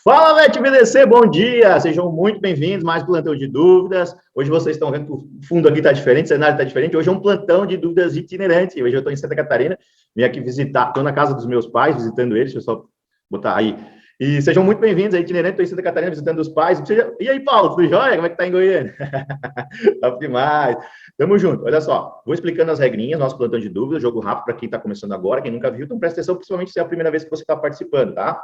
Fala, VetBDC, bom dia! Sejam muito bem-vindos, mais plantão de dúvidas. Hoje vocês estão vendo que o fundo aqui está diferente, o cenário está diferente. Hoje é um plantão de dúvidas itinerante. Hoje eu estou em Santa Catarina, vim aqui visitar, estou na casa dos meus pais, visitando eles, deixa eu só botar aí. E sejam muito bem-vindos, é itinerante, estou em Santa Catarina visitando os pais. E aí, Paulo, tudo jóia? Como é que tá em Goiânia? Top demais! Tamo junto. Olha só, vou explicando as regrinhas, nosso plantão de dúvidas, jogo rápido para quem está começando agora, quem nunca viu, então presta atenção, principalmente se é a primeira vez que você está participando, tá?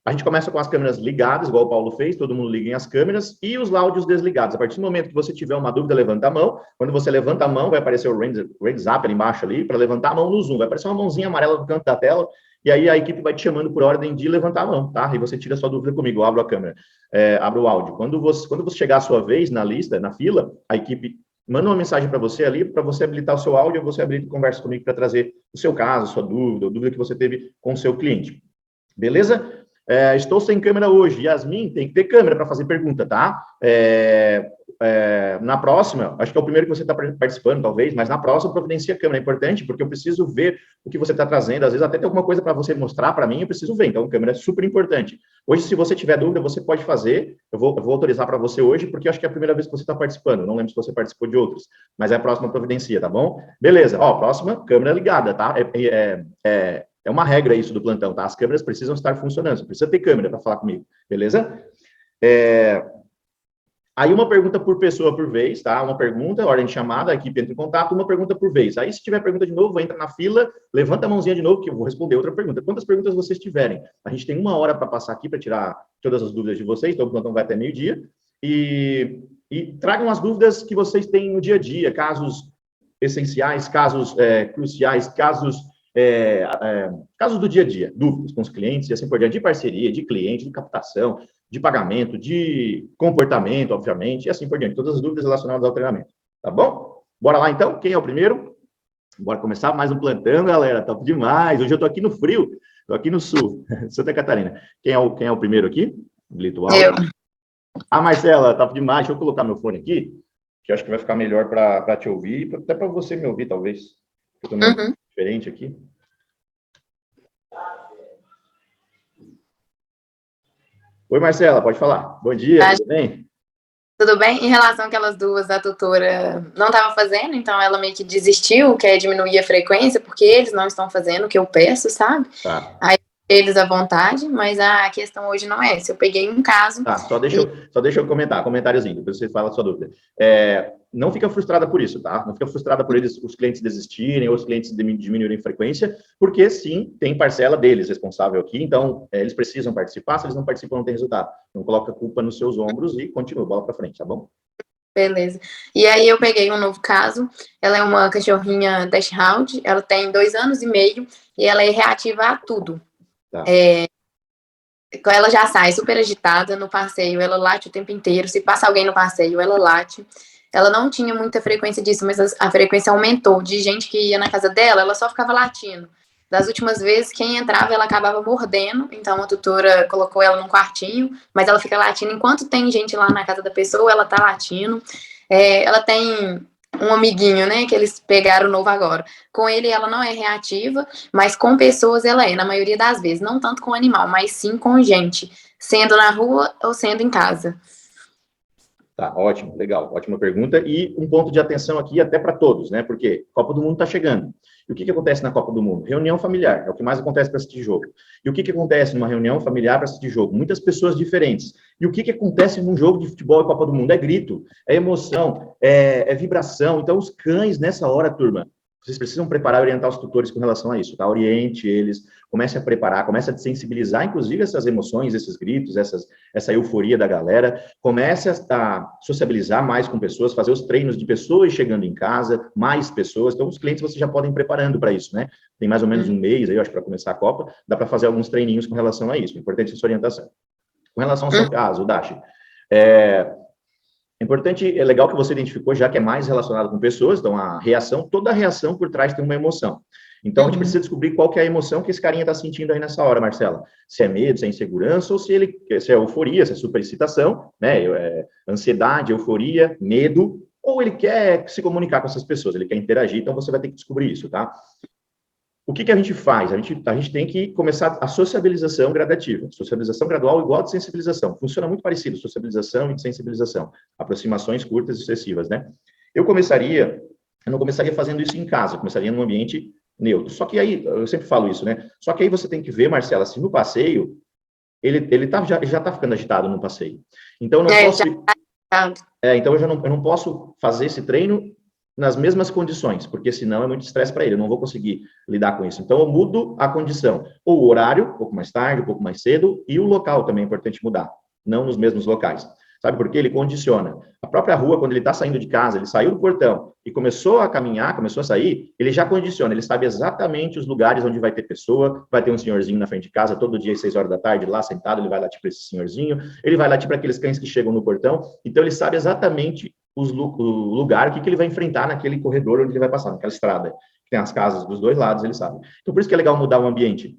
A gente começa com as câmeras ligadas, igual o Paulo fez, todo mundo liga as câmeras, e os áudios desligados. A partir do momento que você tiver uma dúvida, levanta a mão. Quando você levanta a mão, vai aparecer o Raise Up ali embaixo, ali, para levantar a mão no Zoom. Vai aparecer uma mãozinha amarela no canto da tela, e aí a equipe vai te chamando por ordem de levantar a mão, tá? E você tira a sua dúvida comigo, eu abro a câmera, abro o áudio. Quando você chegar a sua vez na lista, na fila, a equipe manda uma mensagem para você ali, para você habilitar o seu áudio, você habilita e conversa comigo para trazer o seu caso, a sua dúvida, a dúvida que você teve com o seu cliente. Beleza? Estou sem câmera hoje. Yasmin, tem que ter câmera para fazer pergunta, tá? Na próxima, acho que é o primeiro que você está participando, talvez, mas na próxima providencia a câmera. É importante, porque eu preciso ver o que você está trazendo. Às vezes até tem alguma coisa para você mostrar para mim, eu preciso ver. Então, câmera é super importante. Hoje, se você tiver dúvida, você pode fazer. Eu vou autorizar para você hoje, porque eu acho que é a primeira vez que você está participando. Não lembro se você participou de outros, mas é a próxima providencia, tá bom? Beleza. Ó, próxima, câmera ligada, tá? É uma regra isso do plantão, tá? As câmeras precisam estar funcionando, você precisa ter câmera para falar comigo, beleza? Aí uma pergunta por pessoa por vez, tá? Uma pergunta, ordem de chamada, a equipe entra em contato, uma pergunta por vez. Aí se tiver pergunta de novo, entra na fila, levanta a mãozinha de novo, que eu vou responder outra pergunta. Quantas perguntas vocês tiverem? A gente tem 1 hora para passar aqui, para tirar todas as dúvidas de vocês, então o plantão vai até meio-dia. E tragam as dúvidas que vocês têm no dia a dia, casos essenciais, casos cruciais, casos do dia a dia, dúvidas com os clientes e assim por diante, de parceria, de cliente, de captação, de pagamento, de comportamento, obviamente, e assim por diante, todas as dúvidas relacionadas ao treinamento, tá bom? Bora lá então, quem é o primeiro? Bora começar mais um plantão, galera, top demais, hoje eu tô aqui no frio, tô aqui no sul, Santa Catarina. Quem é o primeiro aqui? Eu. Ah, Marcela, top demais, deixa eu colocar meu fone aqui, que eu acho que vai ficar melhor para te ouvir, até para você me ouvir, talvez. Eu tô meio diferente aqui. Oi, Marcela, pode falar. Bom dia, tudo bem? Tudo bem? Em relação àquelas duas, a tutora não estava fazendo, então ela meio que desistiu, quer diminuir a frequência, porque eles não estão fazendo o que eu peço, sabe? Tá. Aí eles à vontade, mas a questão hoje não é essa. Eu peguei um caso. Tá, só deixa eu comentar, comentáriozinho, depois você fala a sua dúvida. Não fica frustrada por isso, tá? Não fica frustrada por os clientes desistirem ou os clientes diminuírem frequência, porque sim, tem parcela deles responsável aqui, então eles precisam participar, se eles não participam não tem resultado. Não coloca a culpa nos seus ombros e continua, bola para frente, tá bom? Beleza. E aí eu peguei um novo caso, ela é uma cachorrinha Dachshund, ela tem 2 anos e meio e ela é reativa a tudo. Tá. Ela já sai super agitada no passeio, ela late o tempo inteiro. Se passa alguém no passeio, ela late. Ela não tinha muita frequência disso, mas a frequência aumentou. De gente que ia na casa dela, ela só ficava latindo. Das últimas vezes, quem entrava, ela acabava mordendo. Então, a tutora colocou ela num quartinho, mas ela fica latindo. Enquanto tem gente lá na casa da pessoa, ela tá latindo. Ela tem um amiguinho, né, que eles pegaram novo agora. Com ele, ela não é reativa, mas com pessoas ela é, na maioria das vezes. Não tanto com animal, mas sim com gente, sendo na rua ou sendo em casa. Tá, ótimo, legal, ótima pergunta. E um ponto de atenção aqui até para todos, né? Porque Copa do Mundo está chegando. E o que acontece na Copa do Mundo? Reunião familiar, é o que mais acontece para assistir jogo. E o que acontece numa reunião familiar para assistir jogo? Muitas pessoas diferentes. E o que acontece num jogo de futebol e Copa do Mundo? É grito, é emoção, é vibração. Então, os cães, nessa hora, turma, vocês precisam preparar e orientar os tutores com relação a isso, tá? Oriente eles, comece a preparar, comece a sensibilizar, inclusive, essas emoções, esses gritos, essa euforia da galera, comece a sociabilizar mais com pessoas, fazer os treinos de pessoas chegando em casa, mais pessoas. Então, os clientes vocês já podem ir preparando para isso, né? Tem mais ou menos um mês aí, eu acho, para começar a Copa, dá para fazer alguns treininhos com relação a isso. Importante essa orientação. Com relação ao seu caso, Dashi, importante, é legal que você identificou, já que é mais relacionado com pessoas, então toda a reação por trás tem uma emoção. Então, a gente precisa descobrir qual que é a emoção que esse carinha está sentindo aí nessa hora, Marcela. Se é medo, se é insegurança, ou se é euforia, se é superexcitação, né? Ansiedade, euforia, medo, ou ele quer se comunicar com essas pessoas, ele quer interagir, então você vai ter que descobrir isso, tá? o que a gente faz? A gente tem que começar a sociabilização gradativa. Sociabilização gradual igual a de sensibilização. Funciona muito parecido, sociabilização e sensibilização. Aproximações curtas e sucessivas, né? Eu não começaria fazendo isso em casa, eu começaria num ambiente neutro. Só que aí, eu sempre falo isso, né? Só que aí você tem que ver, Marcela, se no passeio, ele já está ficando agitado no passeio. Então, eu não posso... então, eu não posso fazer esse treino nas mesmas condições, porque senão é muito estresse para ele, eu não vou conseguir lidar com isso. Então, eu mudo a condição, ou o horário, um pouco mais tarde, um pouco mais cedo, e o local também é importante mudar, não nos mesmos locais. Sabe por quê? Ele condiciona. A própria rua, quando ele está saindo de casa, ele saiu do portão e começou a caminhar, começou a sair, ele já condiciona, ele sabe exatamente os lugares onde vai ter pessoa, vai ter um senhorzinho na frente de casa, todo dia às 6 horas da tarde, lá sentado, ele vai latir para esse senhorzinho, ele vai latir para aqueles cães que chegam no portão, então ele sabe exatamente o lugar, o que ele vai enfrentar naquele corredor onde ele vai passar, naquela estrada, que tem as casas dos dois lados, ele sabe. Então, por isso que é legal mudar o ambiente.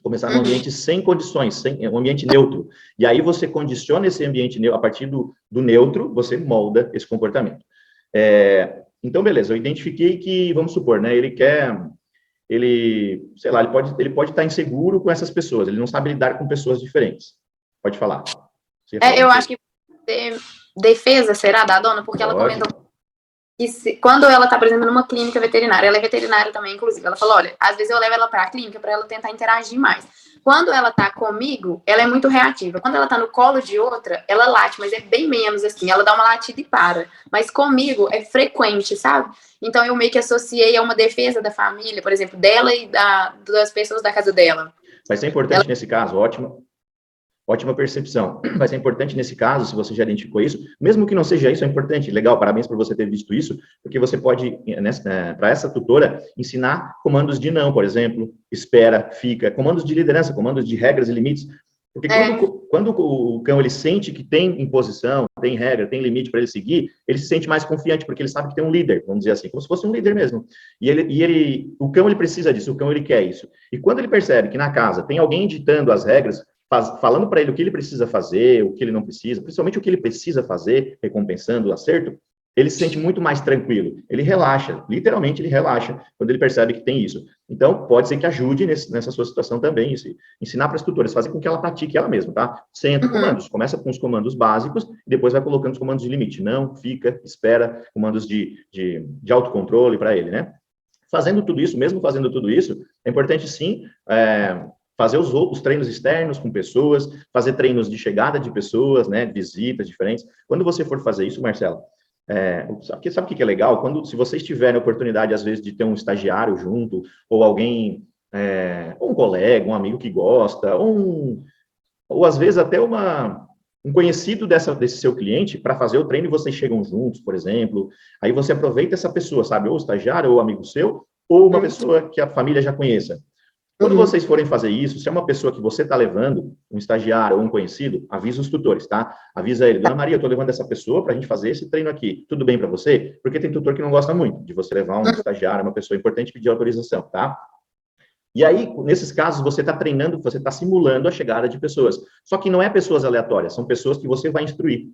Começar num ambiente sem condições, um ambiente neutro. E aí você condiciona esse ambiente neutro, a partir do neutro, você molda esse comportamento. Então, beleza, eu identifiquei que, vamos supor, né, sei lá, ele pode estar inseguro com essas pessoas, ele não sabe lidar com pessoas diferentes. Pode falar. Eu acho que defesa será da dona, porque ela comentou que quando ela tá, por exemplo, numa clínica veterinária, ela é veterinária também, inclusive, ela falou, olha, às vezes eu levo ela pra clínica pra ela tentar interagir mais. Quando ela tá comigo, ela é muito reativa. Quando ela tá no colo de outra, ela late, mas é bem menos assim, ela dá uma latida e para. Mas comigo é frequente, sabe? Então eu meio que associei a uma defesa da família, por exemplo, dela e das pessoas da casa dela. Vai ser importante nesse caso, ótima percepção. Vai ser importante nesse caso, se você já identificou isso, mesmo que não seja isso, é importante. Legal, parabéns por você ter visto isso, porque você pode, para essa tutora, ensinar comandos de não, por exemplo, espera, fica, comandos de liderança, comandos de regras e limites. Porque quando o cão ele sente que tem imposição, tem regra, tem limite para ele seguir, ele se sente mais confiante, porque ele sabe que tem um líder, vamos dizer assim, como se fosse um líder mesmo. O cão ele precisa disso, o cão ele quer isso. E quando ele percebe que na casa tem alguém ditando as regras, falando para ele o que ele precisa fazer, o que ele não precisa, principalmente o que ele precisa fazer, recompensando o acerto, ele se sente muito mais tranquilo. Ele relaxa, literalmente ele relaxa, quando ele percebe que tem isso. Então, pode ser que ajude nessa sua situação também, ensinar para as tutoras, fazer com que ela pratique ela mesma, tá? Centro comandos, começa com os comandos básicos, e depois vai colocando os comandos de limite. Não, fica, espera, comandos de autocontrole para ele, né? Fazendo tudo isso, mesmo fazendo tudo isso, é importante sim, fazer os treinos externos com pessoas, fazer treinos de chegada de pessoas, né, visitas diferentes. Quando você for fazer isso, Marcela, sabe o que é legal? Se vocês tiverem a oportunidade, às vezes, de ter um estagiário junto, ou alguém, ou um colega, um amigo que gosta, ou às vezes até um conhecido desse seu cliente para fazer o treino e vocês chegam juntos, por exemplo, aí você aproveita essa pessoa, sabe, ou o estagiário, ou amigo seu, ou uma pessoa que a família já conheça. Quando vocês forem fazer isso, se é uma pessoa que você está levando, um estagiário ou um conhecido, avisa os tutores, tá? Avisa ele, Dona Maria, eu estou levando essa pessoa para a gente fazer esse treino aqui. Tudo bem para você? Porque tem tutor que não gosta muito de você levar um estagiário, uma pessoa importante, pedir autorização, tá? E aí, nesses casos, você está treinando, você está simulando a chegada de pessoas. Só que não é pessoas aleatórias, são pessoas que você vai instruir.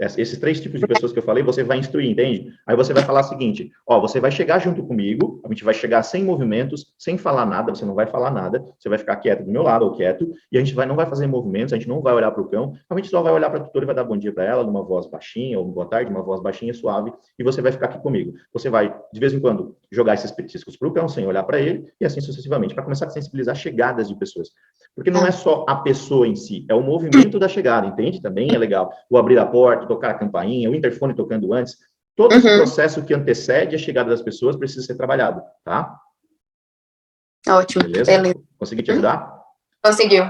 Esses 3 tipos de pessoas que eu falei, você vai instruir, entende? Aí você vai falar o seguinte, você vai chegar junto comigo, a gente vai chegar sem movimentos, sem falar nada, você não vai falar nada, você vai ficar quieto do meu lado ou quieto, e a gente não vai fazer movimentos, a gente não vai olhar para o cão, a gente só vai olhar para a tutora e vai dar bom dia para ela, numa voz baixinha, ou boa tarde, uma voz baixinha, suave, e você vai ficar aqui comigo. Você vai, de vez em quando, jogar esses petiscos para o cão, sem olhar para ele, e assim sucessivamente, para começar a sensibilizar chegadas de pessoas. Porque não é só a pessoa em si, é o movimento da chegada, entende? Também é legal. O abrir a porta, tocar a campainha, o interfone tocando antes. Todo esse processo que antecede a chegada das pessoas precisa ser trabalhado, tá? Ótimo. Beleza. Consegui te ajudar? Conseguiu.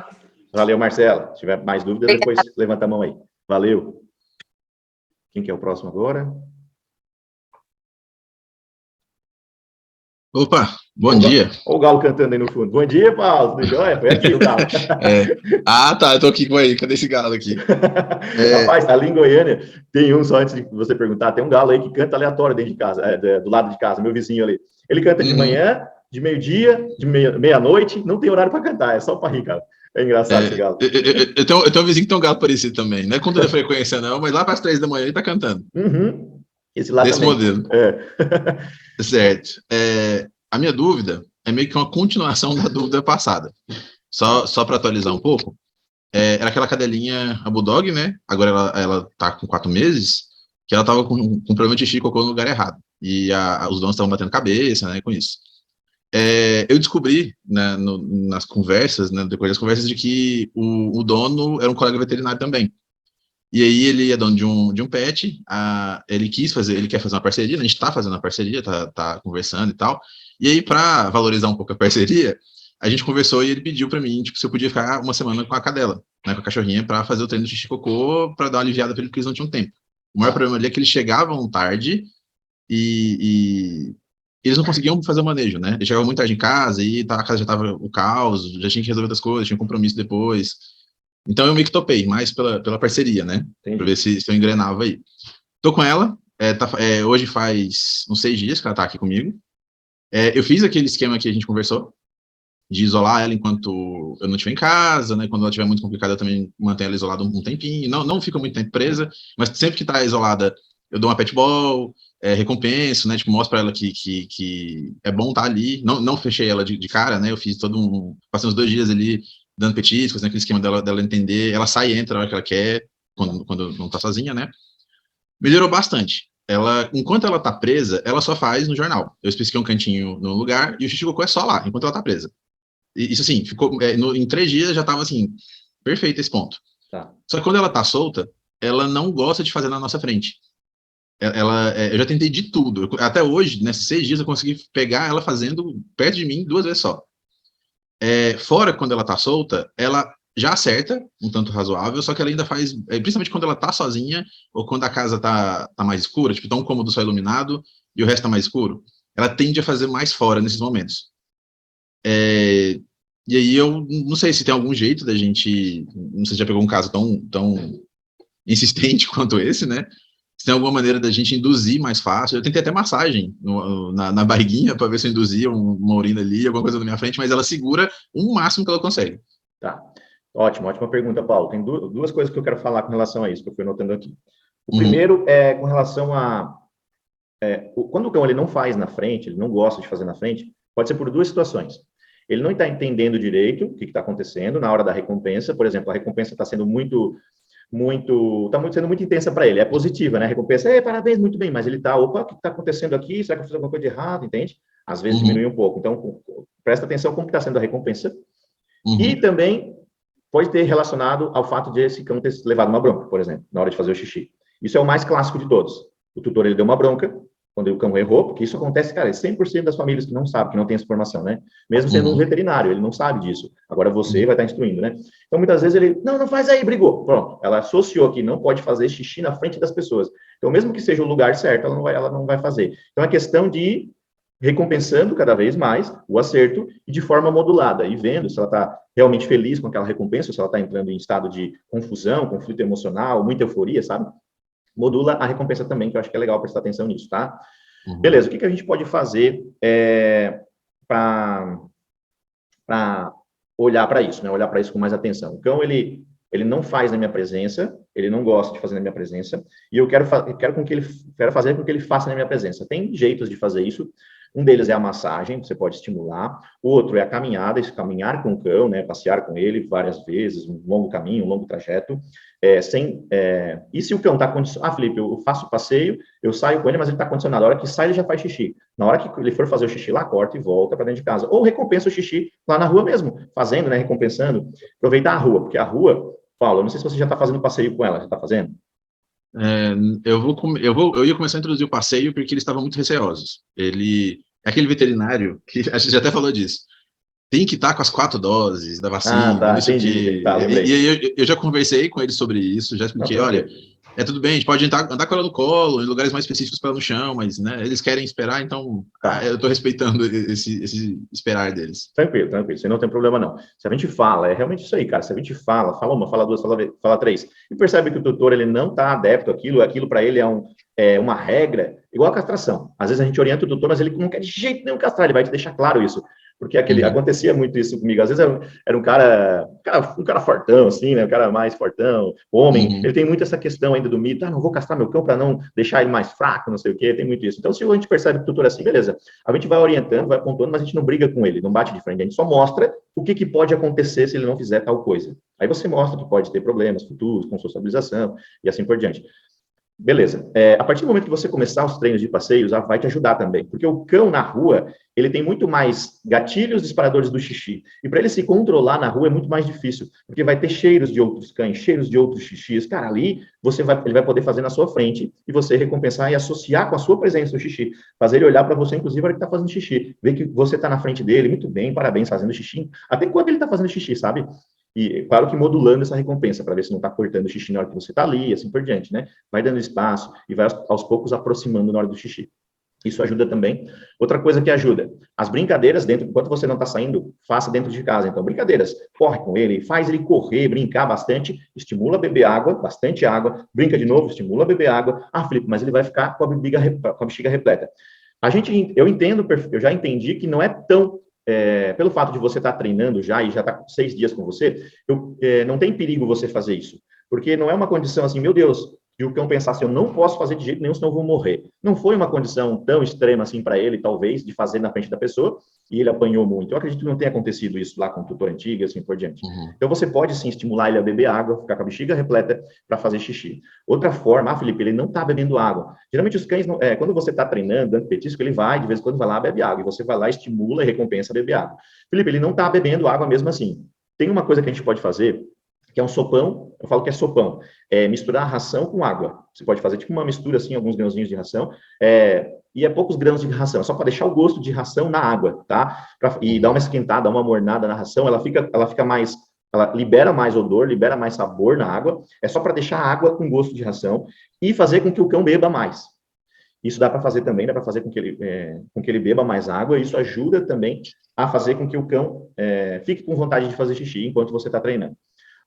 Valeu, Marcela. Se tiver mais dúvidas, depois levanta a mão aí. Valeu. Quem que é o próximo agora? Opa, bom dia. Olha o galo cantando aí no fundo. Bom dia, Paulo. Tudo jóia? Foi aqui o galo. Tá, eu tô aqui com ele. Cadê esse galo aqui? Rapaz, ali em Goiânia, tem só antes de você perguntar, tem um galo aí que canta aleatório dentro de casa, do lado de casa, meu vizinho ali. Ele canta de manhã, de meio-dia, de meia-noite, não tem horário para cantar, é só para rir, cara. É engraçado esse galo. Eu tenho um vizinho que tem um galo parecido também. Não é com toda frequência, não, mas lá para as 3 da manhã ele tá cantando. Esse lá desse também. Modelo. Certo. A minha dúvida é meio que uma continuação da dúvida passada. Só para atualizar um pouco, era aquela cadelinha, a Bulldog, né? Agora ela tá com 4 meses, que ela tava com problema de xixi e cocô no lugar errado. E os donos estavam batendo cabeça, né, com isso. Eu descobri, né, nas conversas, né, depois das conversas, de que o dono era um colega veterinário também. E aí ele é dono de um pet, ele quer fazer uma parceria, a gente está fazendo uma parceria, tá conversando e tal. E aí, para valorizar um pouco a parceria, a gente conversou e ele pediu para mim, tipo, se eu podia ficar uma semana com a cadela, né, com a cachorrinha, para fazer o treino de xixi e cocô, para dar uma aliviada para ele, porque eles não tinham tempo. O maior problema ali é que eles chegavam tarde e eles não conseguiam fazer o manejo, né? Eles chegavam muito tarde em casa e a casa já estava o caos, já tinha que resolver outras coisas, tinha um compromisso depois. Então eu meio que topei, mais pela parceria, né? Para ver se eu engrenava aí. Tô com ela, hoje faz uns 6 dias que ela tá aqui comigo. Eu fiz aquele esquema que a gente conversou, de isolar ela enquanto eu não estiver em casa, né? Quando ela estiver muito complicada, eu também mantenho ela isolada um tempinho. Não fica muito tempo presa, mas sempre que tá isolada, eu dou uma pet ball, recompenso, né? Tipo, mostro pra ela que é bom estar ali. Não fechei ela de cara, né? Eu fiz passei uns 2 dias ali dando petiscos, né? Aquele esquema dela entender. Ela sai e entra na hora que ela quer, quando não tá sozinha, né? Melhorou bastante. Enquanto ela tá presa, ela só faz no jornal. Eu especifiquei um cantinho no lugar e o xixi cocô é só lá, enquanto ela tá presa. Isso assim, ficou em 3 dias já tava assim, perfeito esse ponto. Tá. Só que quando ela tá solta, ela não gosta de fazer na nossa frente. Eu já tentei de tudo. Até hoje, nesses 6 dias, eu consegui pegar ela fazendo perto de mim 2 vezes só. Fora, quando ela tá solta, ela já acerta, um tanto razoável, só que ela ainda faz, principalmente quando ela tá sozinha, ou quando a casa tá mais escura, tipo, tá um cômodo só iluminado, e o resto tá mais escuro, ela tende a fazer mais fora nesses momentos. E aí eu não sei se tem algum jeito da gente, não sei se já pegou um caso tão insistente quanto esse, né? Se tem alguma maneira da gente induzir mais fácil. Eu tentei até massagem na barriguinha para ver se eu induzia uma urina ali, alguma coisa na minha frente, mas ela segura o máximo que ela consegue. Tá. Ótima pergunta, Paulo. Tem 2 coisas que eu quero falar com relação a isso, que eu fui notando aqui. O primeiro é com relação a... quando o cão ele não faz na frente, ele não gosta de fazer na frente, pode ser por 2 situações. Ele não está entendendo direito o que está acontecendo na hora da recompensa. Por exemplo, a recompensa está sendo sendo muito intensa para ele. É positiva, né? A recompensa, parabéns, muito bem, mas ele está, opa, o que está acontecendo aqui? Será que eu fiz alguma coisa de errado? Entende? Às vezes diminui um pouco. Então, presta atenção como está sendo a recompensa. E também pode ter relacionado ao fato de esse cão ter levado uma bronca, por exemplo, na hora de fazer o xixi. Isso é o mais clássico de todos. O tutor, ele deu uma bronca quando o cão errou, porque isso acontece, cara, 100% das famílias que não sabem, que não tem essa informação, né? Mesmo sendo um veterinário, ele não sabe disso. Agora você vai estar instruindo, né? Então, muitas vezes ele, não faz aí, brigou. Pronto, ela associou que não pode fazer xixi na frente das pessoas. Então, mesmo que seja o lugar certo, ela não vai fazer. Então, é questão de ir recompensando cada vez mais o acerto e de forma modulada, e vendo se ela está realmente feliz com aquela recompensa, ou se ela está entrando em estado de confusão, conflito emocional, muita euforia, sabe? Modula a recompensa também, que eu acho que é legal prestar atenção nisso, tá? Beleza, o que a gente pode fazer para olhar para isso, né? Olhar para isso com mais atenção. O cão, ele não faz na minha presença, ele não gosta de fazer na minha presença, e eu quero fazer com que ele faça na minha presença. Tem jeitos de fazer isso. Um deles é a massagem, você pode estimular. O outro é a caminhada, caminhar com o cão, né? Passear com ele várias vezes, um longo caminho, um longo trajeto. E se o cão está condicionado... Felipe, eu faço passeio, eu saio com ele, mas ele está condicionado. A hora que sai, ele já faz xixi. Na hora que ele for fazer o xixi lá, corta e volta para dentro de casa. Ou recompensa o xixi lá na rua mesmo, fazendo, né? Recompensando. Aproveitar a rua, porque a rua... Paulo, eu não sei se você já está fazendo passeio com ela, já está fazendo? Eu ia começar a introduzir o passeio porque eles estavam muito receosos. Aquele veterinário, que a gente já até falou disso, tem que estar com as 4 doses da vacina, tá, entendi. Tá, e aí eu já conversei com ele sobre isso, já expliquei, olha, tudo bem, a gente pode andar com ela no colo, em lugares mais específicos para ela no chão, mas, né, eles querem esperar, então eu estou respeitando esse esperar deles. Tranquilo, você não tem problema não. Se a gente fala, é realmente isso aí, cara, se a gente fala uma, fala duas, fala 3, e percebe que o tutor, ele não está adepto àquilo para ele é uma regra, igual a castração. Às vezes a gente orienta o tutor, mas ele não quer de jeito nenhum castrar, ele vai te deixar claro isso. Porque acontecia muito isso comigo. Às vezes era um cara fortão, assim, né? Um cara mais fortão, homem. Ele tem muito essa questão ainda do mito, não vou castrar meu cão para não deixar ele mais fraco, não sei o quê, tem muito isso. Então, se a gente percebe que o tutor é assim, beleza, a gente vai orientando, vai apontando, mas a gente não briga com ele, não bate de frente, a gente só mostra o que pode acontecer se ele não fizer tal coisa. Aí você mostra que pode ter problemas futuros com socialização e assim por diante. Beleza. A partir do momento que você começar os treinos de passeios, vai te ajudar também, porque o cão na rua, ele tem muito mais gatilhos disparadores do xixi, e para ele se controlar na rua é muito mais difícil, porque vai ter cheiros de outros cães, cheiros de outros xixis, cara, ali ele vai poder fazer na sua frente, e você recompensar e associar com a sua presença no xixi, fazer ele olhar para você, inclusive, na hora que está fazendo xixi, ver que você está na frente dele, muito bem, parabéns, fazendo xixi, até quando ele está fazendo xixi, sabe? E, claro que modulando essa recompensa, para ver se não está cortando o xixi na hora que você está ali, e assim por diante, né? Vai dando espaço e vai aos poucos aproximando na hora do xixi. Isso ajuda também. Outra coisa que ajuda, as brincadeiras enquanto você não está saindo, faça dentro de casa. Então, brincadeiras, corre com ele, faz ele correr, brincar bastante, estimula a beber água, bastante água, brinca de novo, estimula a beber água. Felipe, mas ele vai ficar com a bexiga repleta. Eu já entendi que não é tão pelo fato de você estar treinando já e já estar com 6 dias com você, não tem perigo você fazer isso. Porque não é uma condição assim, meu Deus, de o cão pensar assim, eu não posso fazer de jeito nenhum, senão eu vou morrer. Não foi uma condição tão extrema assim para ele, talvez, de fazer na frente da pessoa, e ele apanhou muito. Eu acredito que não tenha acontecido isso lá com o tutor antigo e assim por diante. Então, você pode, sim, estimular ele a beber água, ficar com a bexiga repleta para fazer xixi. Outra forma, Felipe, ele não está bebendo água. Geralmente, os cães, quando você está treinando, dando petisco, ele vai, de vez em quando, vai lá, bebe água, e você vai lá, estimula e recompensa a beber água. Felipe, ele não está bebendo água mesmo assim. Tem uma coisa que a gente pode fazer, que é um sopão, eu falo que é sopão, misturar a ração com água. Você pode fazer tipo uma mistura, assim, alguns grãozinhos de ração, e é poucos grãos de ração, é só para deixar o gosto de ração na água, tá? E dar uma esquentada, dar uma mornada na ração, ela fica mais, ela libera mais odor, libera mais sabor na água, é só para deixar a água com gosto de ração e fazer com que o cão beba mais. Isso dá para fazer também, dá para fazer com que ele beba mais água, e isso ajuda também a fazer com que o cão fique com vontade de fazer xixi enquanto você está treinando.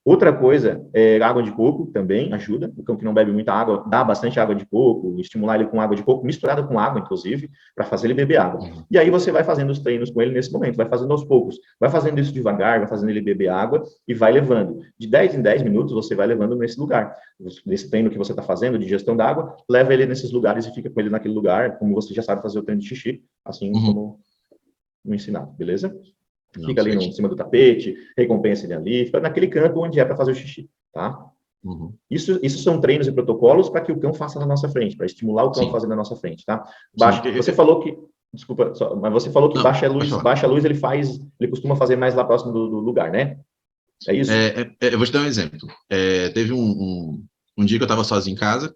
Outra coisa, água de coco também ajuda. O cão que não bebe muita água, dá bastante água de coco, estimular ele com água de coco, misturada com água, inclusive, para fazer ele beber água. E aí você vai fazendo os treinos com ele nesse momento, vai fazendo aos poucos. Vai fazendo isso devagar, vai fazendo ele beber água e vai levando. De 10 em 10 minutos, você vai levando nesse lugar. Nesse treino que você está fazendo de gestão da água, leva ele nesses lugares e fica com ele naquele lugar, como você já sabe fazer o treino de xixi, assim como no ensinado, beleza? Fica ali em cima do tapete, recompensa ele ali, fica naquele canto onde é para fazer o xixi, tá? Isso são treinos e protocolos para que o cão faça na nossa frente, para estimular o cão a fazer na nossa frente, tá? Você falou que, desculpa, mas você falou que baixa a luz, ele costuma fazer mais lá próximo do lugar, né? É isso? Eu vou te dar um exemplo. Teve um dia que eu estava sozinho em casa,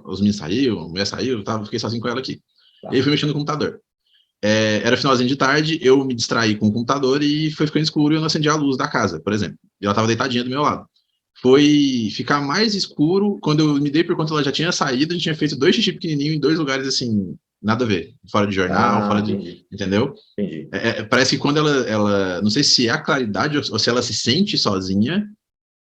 os meninos saíram, a mulher saiu, fiquei sozinho com ela aqui. Tá. E aí fui mexendo no computador. Era finalzinho de tarde, eu me distraí com o computador e foi ficando escuro e eu não acendi a luz da casa, por exemplo. E ela estava deitadinha do meu lado. Foi ficar mais escuro quando eu me dei por conta que ela já tinha saído, a gente tinha feito 2 xixi pequenininhos em 2 lugares, assim, nada a ver. Fora de jornal, fora de... Entendeu? Entendi. Parece que quando ela... Não sei se é a claridade ou se ela se sente sozinha,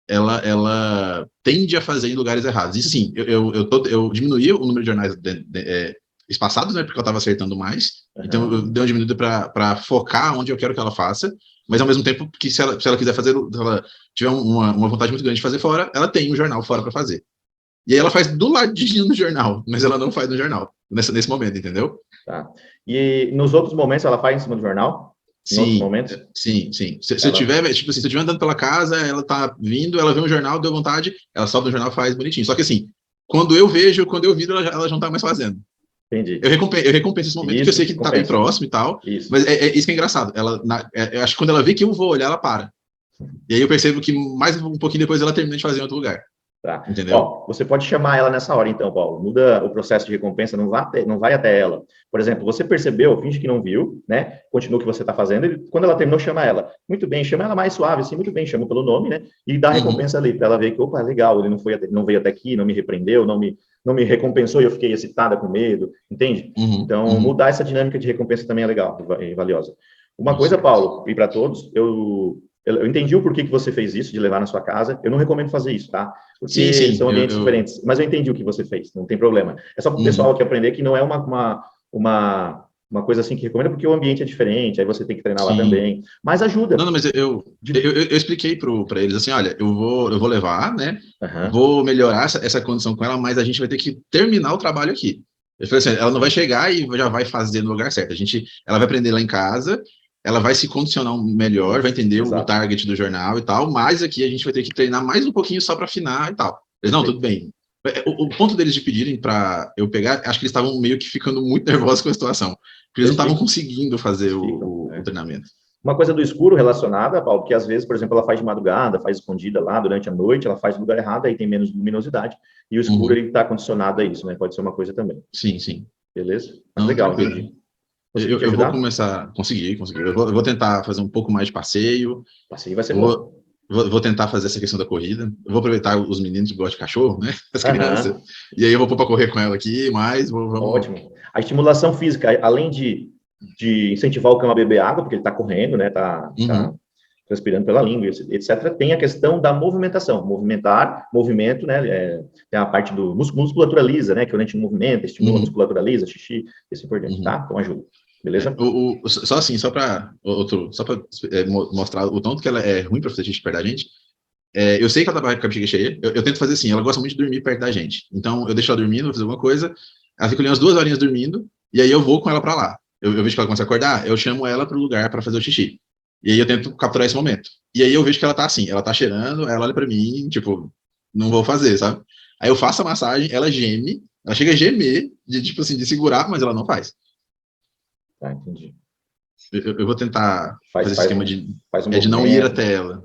ela tende a fazer em lugares errados. E sim, eu diminuí o número de jornais espaçados, né, porque eu estava acertando mais, então eu dei uma diminuída para focar onde eu quero que ela faça, mas ao mesmo tempo que se ela quiser fazer, se ela tiver uma vontade muito grande de fazer fora, ela tem um jornal fora para fazer. E aí ela faz do ladinho do jornal, mas ela não faz no jornal, nesse momento, entendeu? Tá. E nos outros momentos ela faz em cima do jornal? Sim, sim. Se eu tiver, tipo assim, se eu estiver andando pela casa, ela tá vindo, ela vê um jornal, deu vontade, ela sobe no jornal e faz bonitinho. Só que assim, quando eu viro, ela já não tá mais fazendo. Entendi. Eu recompenso esse momento, porque eu sei que tá bem próximo e tal, mas isso que é engraçado. Eu acho que quando ela vê que eu vou olhar, ela para. E aí eu percebo que mais um pouquinho depois ela termina de fazer em outro lugar. Tá. Entendeu? Ó, você pode chamar ela nessa hora, então, Paulo. Muda o processo de recompensa, não vai até ela. Por exemplo, você percebeu, finge que não viu, né? Continua o que você está fazendo, e quando ela terminou, chama ela. Muito bem, chama ela mais suave, assim, muito bem, chama pelo nome, né? E dá a recompensa ali, para ela ver que, opa, legal, ele não veio até aqui, não me repreendeu, não me recompensou e eu fiquei excitada com medo, entende? Então, mudar essa dinâmica de recompensa também é legal e valiosa. Uma coisa, Paulo, e para todos, eu entendi o porquê que você fez isso, de levar na sua casa. Eu não recomendo fazer isso, tá? Porque são ambientes diferentes. Mas eu entendi o que você fez, não tem problema. É só para o pessoal aqui aprender que não é uma uma coisa assim que recomenda, porque o ambiente é diferente, aí você tem que treinar lá Sim. também, mas ajuda. Não, mas eu expliquei para eles assim, olha, eu vou levar, né? Aham. Vou melhorar essa condição com ela, mas a gente vai ter que terminar o trabalho aqui. Eu falei assim, ela não vai chegar e já vai fazer no lugar certo. Ela vai aprender lá em casa, ela vai se condicionar melhor, vai entender o Exato. target do jornal e tal, mas aqui a gente vai ter que treinar mais um pouquinho só para afinar e tal. Eles, não, tudo bem. O ponto deles de pedirem para eu pegar, acho que eles estavam meio que ficando muito nervosos com a situação, porque eles não estavam conseguindo fazer o treinamento. Uma coisa do escuro relacionada, Paulo, que às vezes, por exemplo, ela faz de madrugada, faz escondida lá durante a noite, ela faz no lugar errado, aí tem menos luminosidade, e o escuro, ele está condicionado a isso, né? Pode ser uma coisa também. Sim, sim. Beleza? Não, legal, tranquilo. entendi. Eu vou começar, conseguir. Eu vou tentar fazer um pouco mais de passeio. Passeio vai ser bom. Vou tentar fazer essa questão da corrida. Eu vou aproveitar os meninos que gostam de cachorro, né? As crianças. E aí eu vou pôr para correr com ela aqui, mas vamos... Ótimo. A estimulação física, além de incentivar o cão a beber água, porque ele está correndo, né? Tá transpirando pela língua, etc. Tem a questão da movimentação. Movimento, né? Tem a parte do musculatura lisa, né? Que a gente movimenta, estimula a musculatura lisa, xixi, e assim por diante, tá? Então ajuda. Beleza? Só para mostrar o tanto que ela é ruim para fazer xixi perto da gente. Eu sei que ela tá com a bexiga cheia. Eu tento fazer assim, ela gosta muito de dormir perto da gente. Então eu deixo ela dormindo, vou fazer alguma coisa. Ela fica ali umas 2 horinhas dormindo, e aí eu vou com ela para lá. Eu vejo que ela começa a acordar, eu chamo ela para o lugar para fazer o xixi. E aí eu tento capturar esse momento. E aí eu vejo que ela tá assim, ela tá cheirando, ela olha para mim, tipo, não vou fazer, sabe? Aí eu faço a massagem, ela geme, ela chega a gemer, tipo assim, de segurar, mas ela não faz. Tá, entendi. Eu vou tentar fazer esse esquema de não ir até ela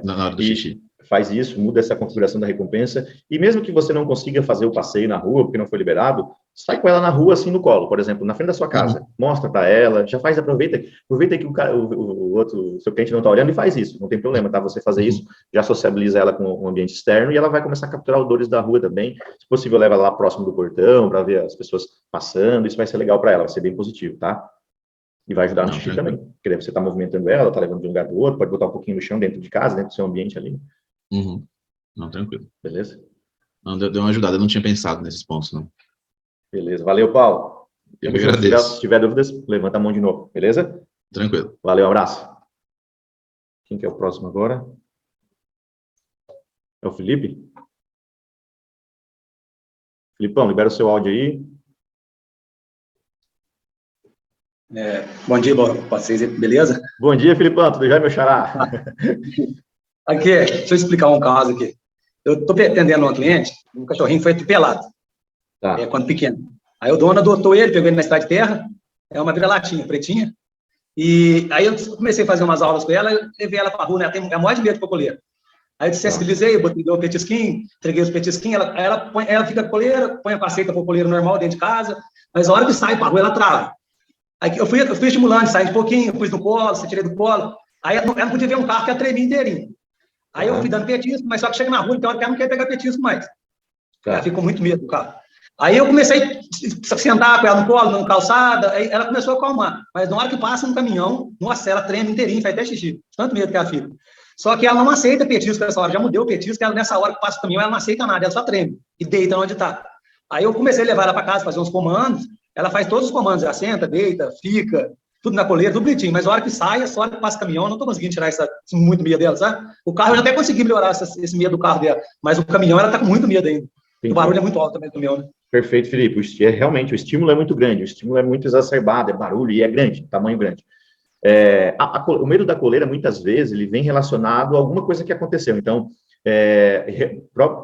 na hora do xixi. Faz isso, muda essa configuração da recompensa, e mesmo que você não consiga fazer o passeio na rua, porque não foi liberado, sai com ela na rua, assim, no colo, por exemplo, na frente da sua casa, mostra para ela, já faz, aproveita que o seu cliente não está olhando e faz isso, não tem problema, tá? Você fazer isso, já sociabiliza ela com o ambiente externo, e ela vai começar a capturar odores da rua também, se possível, leva ela lá próximo do portão, para ver as pessoas passando, isso vai ser legal para ela, vai ser bem positivo, tá? E vai ajudar no xixi também, porque daí você está movimentando ela, está levando de um lugar para o outro, pode botar um pouquinho no chão, dentro de casa, dentro do seu ambiente ali. Não, tranquilo. Beleza? Não, deu uma ajudada, eu não tinha pensado nesses pontos, não. Beleza, valeu, Paulo. Eu que agradeço. Se tiver dúvidas, levanta a mão de novo, beleza? Tranquilo. Valeu, um abraço. Quem que é o próximo agora? É o Felipe? Filipão, libera o seu áudio aí. Bom dia para vocês, beleza? Bom dia, Filipão, tudo já, meu xará? Aqui, deixa eu explicar um caso aqui. Eu estou atendendo uma cliente, um cachorrinho foi atropelado, quando pequeno. Aí o dono adotou ele, pegou ele na estrada de terra, é uma vira-latinha, pretinha, e aí eu comecei a fazer umas aulas com ela, levei ela para a rua, né? É maior de medo de coleira. Aí eu sensibilizei, dei o petisquinho, entreguei os petisquinhos, ela fica com coleira, põe a passeita para coleira normal dentro de casa, mas a hora que sai para a rua, ela trava. Aí eu fui estimulando, sai um pouquinho, pus no colo, tirei do colo, aí ela não podia ver um carro que ela tremia inteirinho. Aí eu fui dando petisco, mas só que chega na rua, então ela não quer pegar petisco mais. Ela ficou com muito medo do carro. Aí eu comecei a sentar com ela no colo, numa calçada, aí ela começou a acalmar. Mas na hora que passa no caminhão, nossa, ela treme inteirinho, faz até xixi. Tanto medo que ela fica. Só que ela não aceita petisco nessa hora, já mudei o petisco, ela nessa hora que passa o caminhão, ela não aceita nada, ela só treme e deita onde está. Aí eu comecei a levar ela para casa, fazer uns comandos, ela faz todos os comandos, ela senta, deita, fica, tudo na coleira, tudo bonitinho, mas a hora que sai, só hora que passa o caminhão, eu não estou conseguindo tirar muito medo dela, sabe? O carro eu já até consegui melhorar esse medo do carro dela, mas o caminhão ela está com muito medo ainda. Entendi. O barulho é muito alto também do caminhão, né? Perfeito, Felipe. Realmente, o estímulo é muito grande, o estímulo é muito exacerbado, é barulho e é grande, tamanho grande. O medo da coleira, muitas vezes, ele vem relacionado a alguma coisa que aconteceu. Então,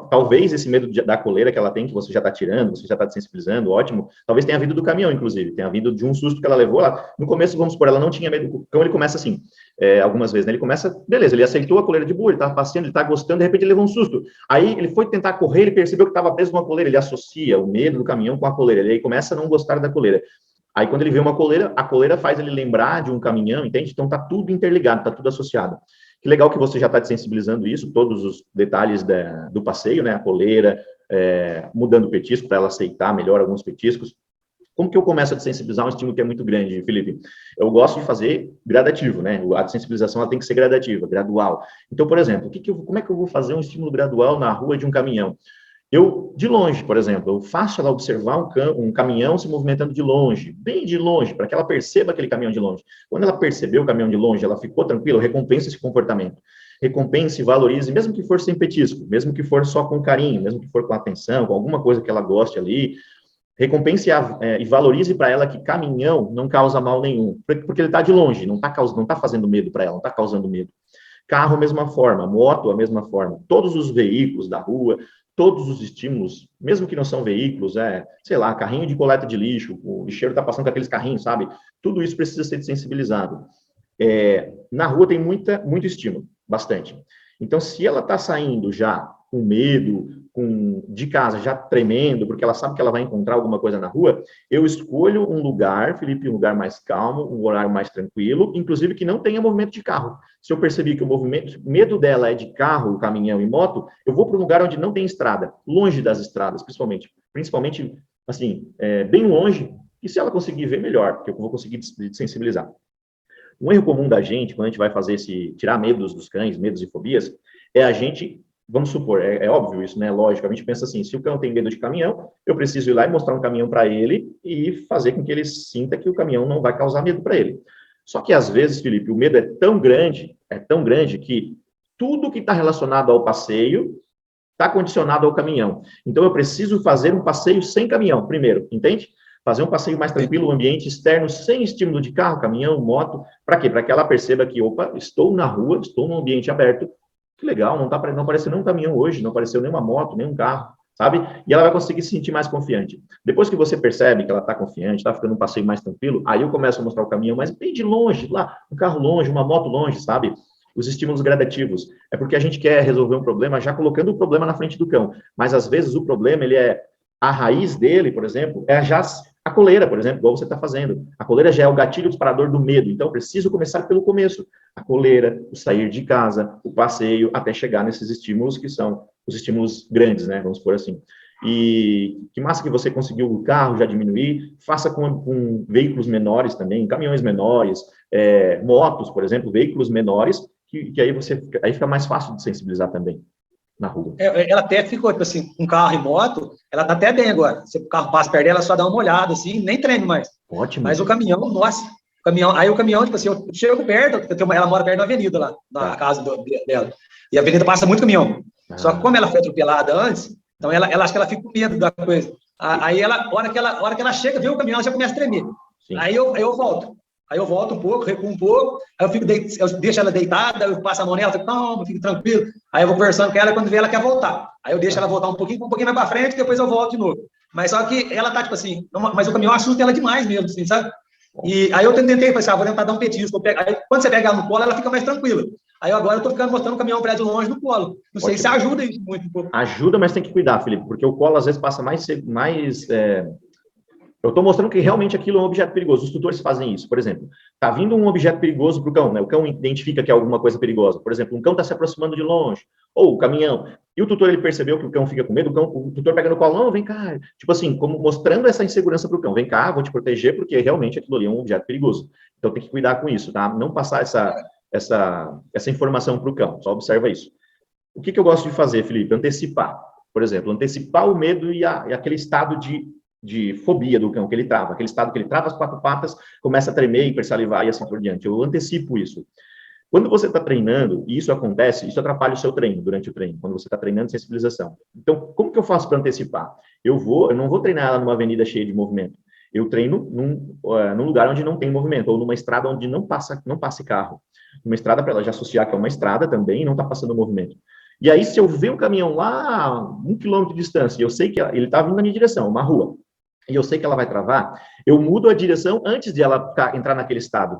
talvez esse medo da coleira que ela tem, que você já está tirando, você já está sensibilizando, ótimo, talvez tenha vindo do caminhão, inclusive, tenha vindo de um susto que ela levou. No começo, vamos supor, ela não tinha medo, então ele começa assim, algumas vezes, né? Ele começa, beleza, ele aceitou a coleira de boa, ele estava passeando, ele está gostando, de repente ele levou um susto. Aí ele foi tentar correr, ele percebeu que estava preso numa coleira, ele associa o medo do caminhão com a coleira, ele aí começa a não gostar da coleira. Aí, quando ele vê uma coleira, a coleira faz ele lembrar de um caminhão, entende? Então, tá tudo interligado, tá tudo associado. Que legal que você já está desensibilizando isso, todos os detalhes do passeio, né? A coleira, mudando o petisco para ela aceitar melhor alguns petiscos. Como que eu começo a desensibilizar um estímulo que é muito grande, Felipe? Eu gosto de fazer gradativo, né? A desensibilização ela tem que ser gradativa, gradual. Então, por exemplo, como é que eu vou fazer um estímulo gradual na rua de um caminhão? Eu, de longe, por exemplo, eu faço ela observar um caminhão se movimentando de longe, bem de longe, para que ela perceba aquele caminhão de longe. Quando ela percebeu o caminhão de longe, ela ficou tranquila, eu recompenso esse comportamento. Recompense, valorize, mesmo que for sem petisco, mesmo que for só com carinho, mesmo que for com atenção, com alguma coisa que ela goste ali, recompense e valorize para ela que caminhão não causa mal nenhum, porque ele está de longe, não está fazendo medo para ela, não está causando medo. Carro, mesma forma, moto, a mesma forma. Todos os veículos da rua, todos os estímulos, mesmo que não são veículos, sei lá, carrinho de coleta de lixo, o lixeiro está passando com aqueles carrinhos, sabe? Tudo isso precisa ser sensibilizado. Na rua tem muito estímulo, bastante. Então, se ela está saindo já com medo, de casa já tremendo, porque ela sabe que ela vai encontrar alguma coisa na rua, eu escolho um lugar, Felipe, um lugar mais calmo, um horário mais tranquilo, inclusive que não tenha movimento de carro. Se eu perceber que o medo dela é de carro, caminhão e moto, eu vou para um lugar onde não tem estrada, longe das estradas, principalmente assim, bem longe, e se ela conseguir ver, melhor, porque eu vou conseguir sensibilizar. Um erro comum da gente, quando a gente vai fazer tirar medos dos cães, medos e fobias, é a gente, vamos supor, é óbvio isso, né? Lógico, a gente pensa assim, se o cão tem medo de caminhão, eu preciso ir lá e mostrar um caminhão para ele e fazer com que ele sinta que o caminhão não vai causar medo para ele. Só que, às vezes, Felipe, o medo é tão grande que tudo que está relacionado ao passeio está condicionado ao caminhão. Então, eu preciso fazer um passeio sem caminhão, primeiro, entende? Fazer um passeio mais tranquilo, um ambiente externo, sem estímulo de carro, caminhão, moto. Para quê? Para que ela perceba que, opa, estou na rua, estou num ambiente aberto. Que legal, não apareceu nenhum caminhão hoje, não apareceu nenhuma moto, nenhum carro, sabe? E ela vai conseguir se sentir mais confiante. Depois que você percebe que ela está confiante, está ficando um passeio mais tranquilo, aí eu começo a mostrar o caminhão, mas bem de longe, lá, um carro longe, uma moto longe, sabe? Os estímulos gradativos. É porque a gente quer resolver um problema já colocando o problema na frente do cão. Mas, às vezes, o problema, a raiz dele, por exemplo, já a coleira, por exemplo, igual você está fazendo. A coleira já é o gatilho disparador do medo. Então, eu preciso começar pelo começo. A coleira, o sair de casa, o passeio, até chegar nesses estímulos que são os estímulos grandes, né? Vamos por assim. E que massa que você conseguiu o carro já diminuir. Faça com veículos menores também, caminhões menores, motos, por exemplo, veículos menores, que aí fica mais fácil de sensibilizar também na rua. Ela até ficou, tipo assim, com carro e moto, ela tá até bem agora. Se o carro passa perto dela, só dá uma olhada, assim, nem treme mais. Ótimo. Mas o caminhão, nossa, aí o caminhão, tipo assim, eu chego perto, ela mora perto da avenida lá, na casa dela. E a avenida passa muito caminhão. Só que como ela foi atropelada antes, então ela acho que ela fica com medo da coisa. Aí a hora que ela chega, vê o caminhão, ela já começa a tremer. Sim. Aí eu volto. Aí eu volto um pouco, recuo um pouco, aí eu deixo ela deitada, eu passo a mão nela, calma, fico tranquilo. Aí eu vou conversando com ela, quando vê ela quer voltar. Aí eu deixo ela voltar um pouquinho mais para frente, depois eu volto de novo. Mas só que ela tá, tipo assim, mas o caminhão assusta ela demais mesmo, assim, sabe? E aí eu tentei, falei assim, vou tentar dar um petisco. Aí quando você pega ela no colo, ela fica mais tranquila. Aí agora eu tô ficando mostrando o caminhão para ela de longe no colo. Não sei se ajuda isso muito um pouco. Ajuda, mas tem que cuidar, Felipe, porque o colo às vezes passa mais eu estou mostrando que realmente aquilo é um objeto perigoso. Os tutores fazem isso. Por exemplo, está vindo um objeto perigoso para o cão, né? O cão identifica que é alguma coisa perigosa. Por exemplo, um cão está se aproximando de longe, ou o caminhão. E o tutor, ele percebeu que o cão fica com medo, o tutor pega no colo, não, vem cá. Tipo assim, como mostrando essa insegurança para o cão. Vem cá, vou te proteger, porque realmente aquilo ali é um objeto perigoso. Então tem que cuidar com isso, tá? Não passar essa informação para o cão. Só observa isso. O que eu gosto de fazer, Felipe? Antecipar. Por exemplo, antecipar o medo e aquele estado de fobia do cão que ele trava, aquele estado que ele trava as quatro patas, começa a tremer, hipersalivar e assim por diante. Eu antecipo isso. Quando você está treinando, e isso acontece, isso atrapalha o seu treino durante o treino, quando você está treinando sensibilização. Então, como que eu faço para antecipar? Eu não vou treinar ela numa avenida cheia de movimento. Eu treino num lugar onde não tem movimento, ou numa estrada onde não passe carro. Uma estrada, para ela já associar que é uma estrada também, e não está passando movimento. E aí, se eu ver um caminhão lá a 1 quilômetro de distância, e eu sei que ele está vindo na minha direção, uma rua, e eu sei que ela vai travar, eu mudo a direção antes de ela entrar naquele estado.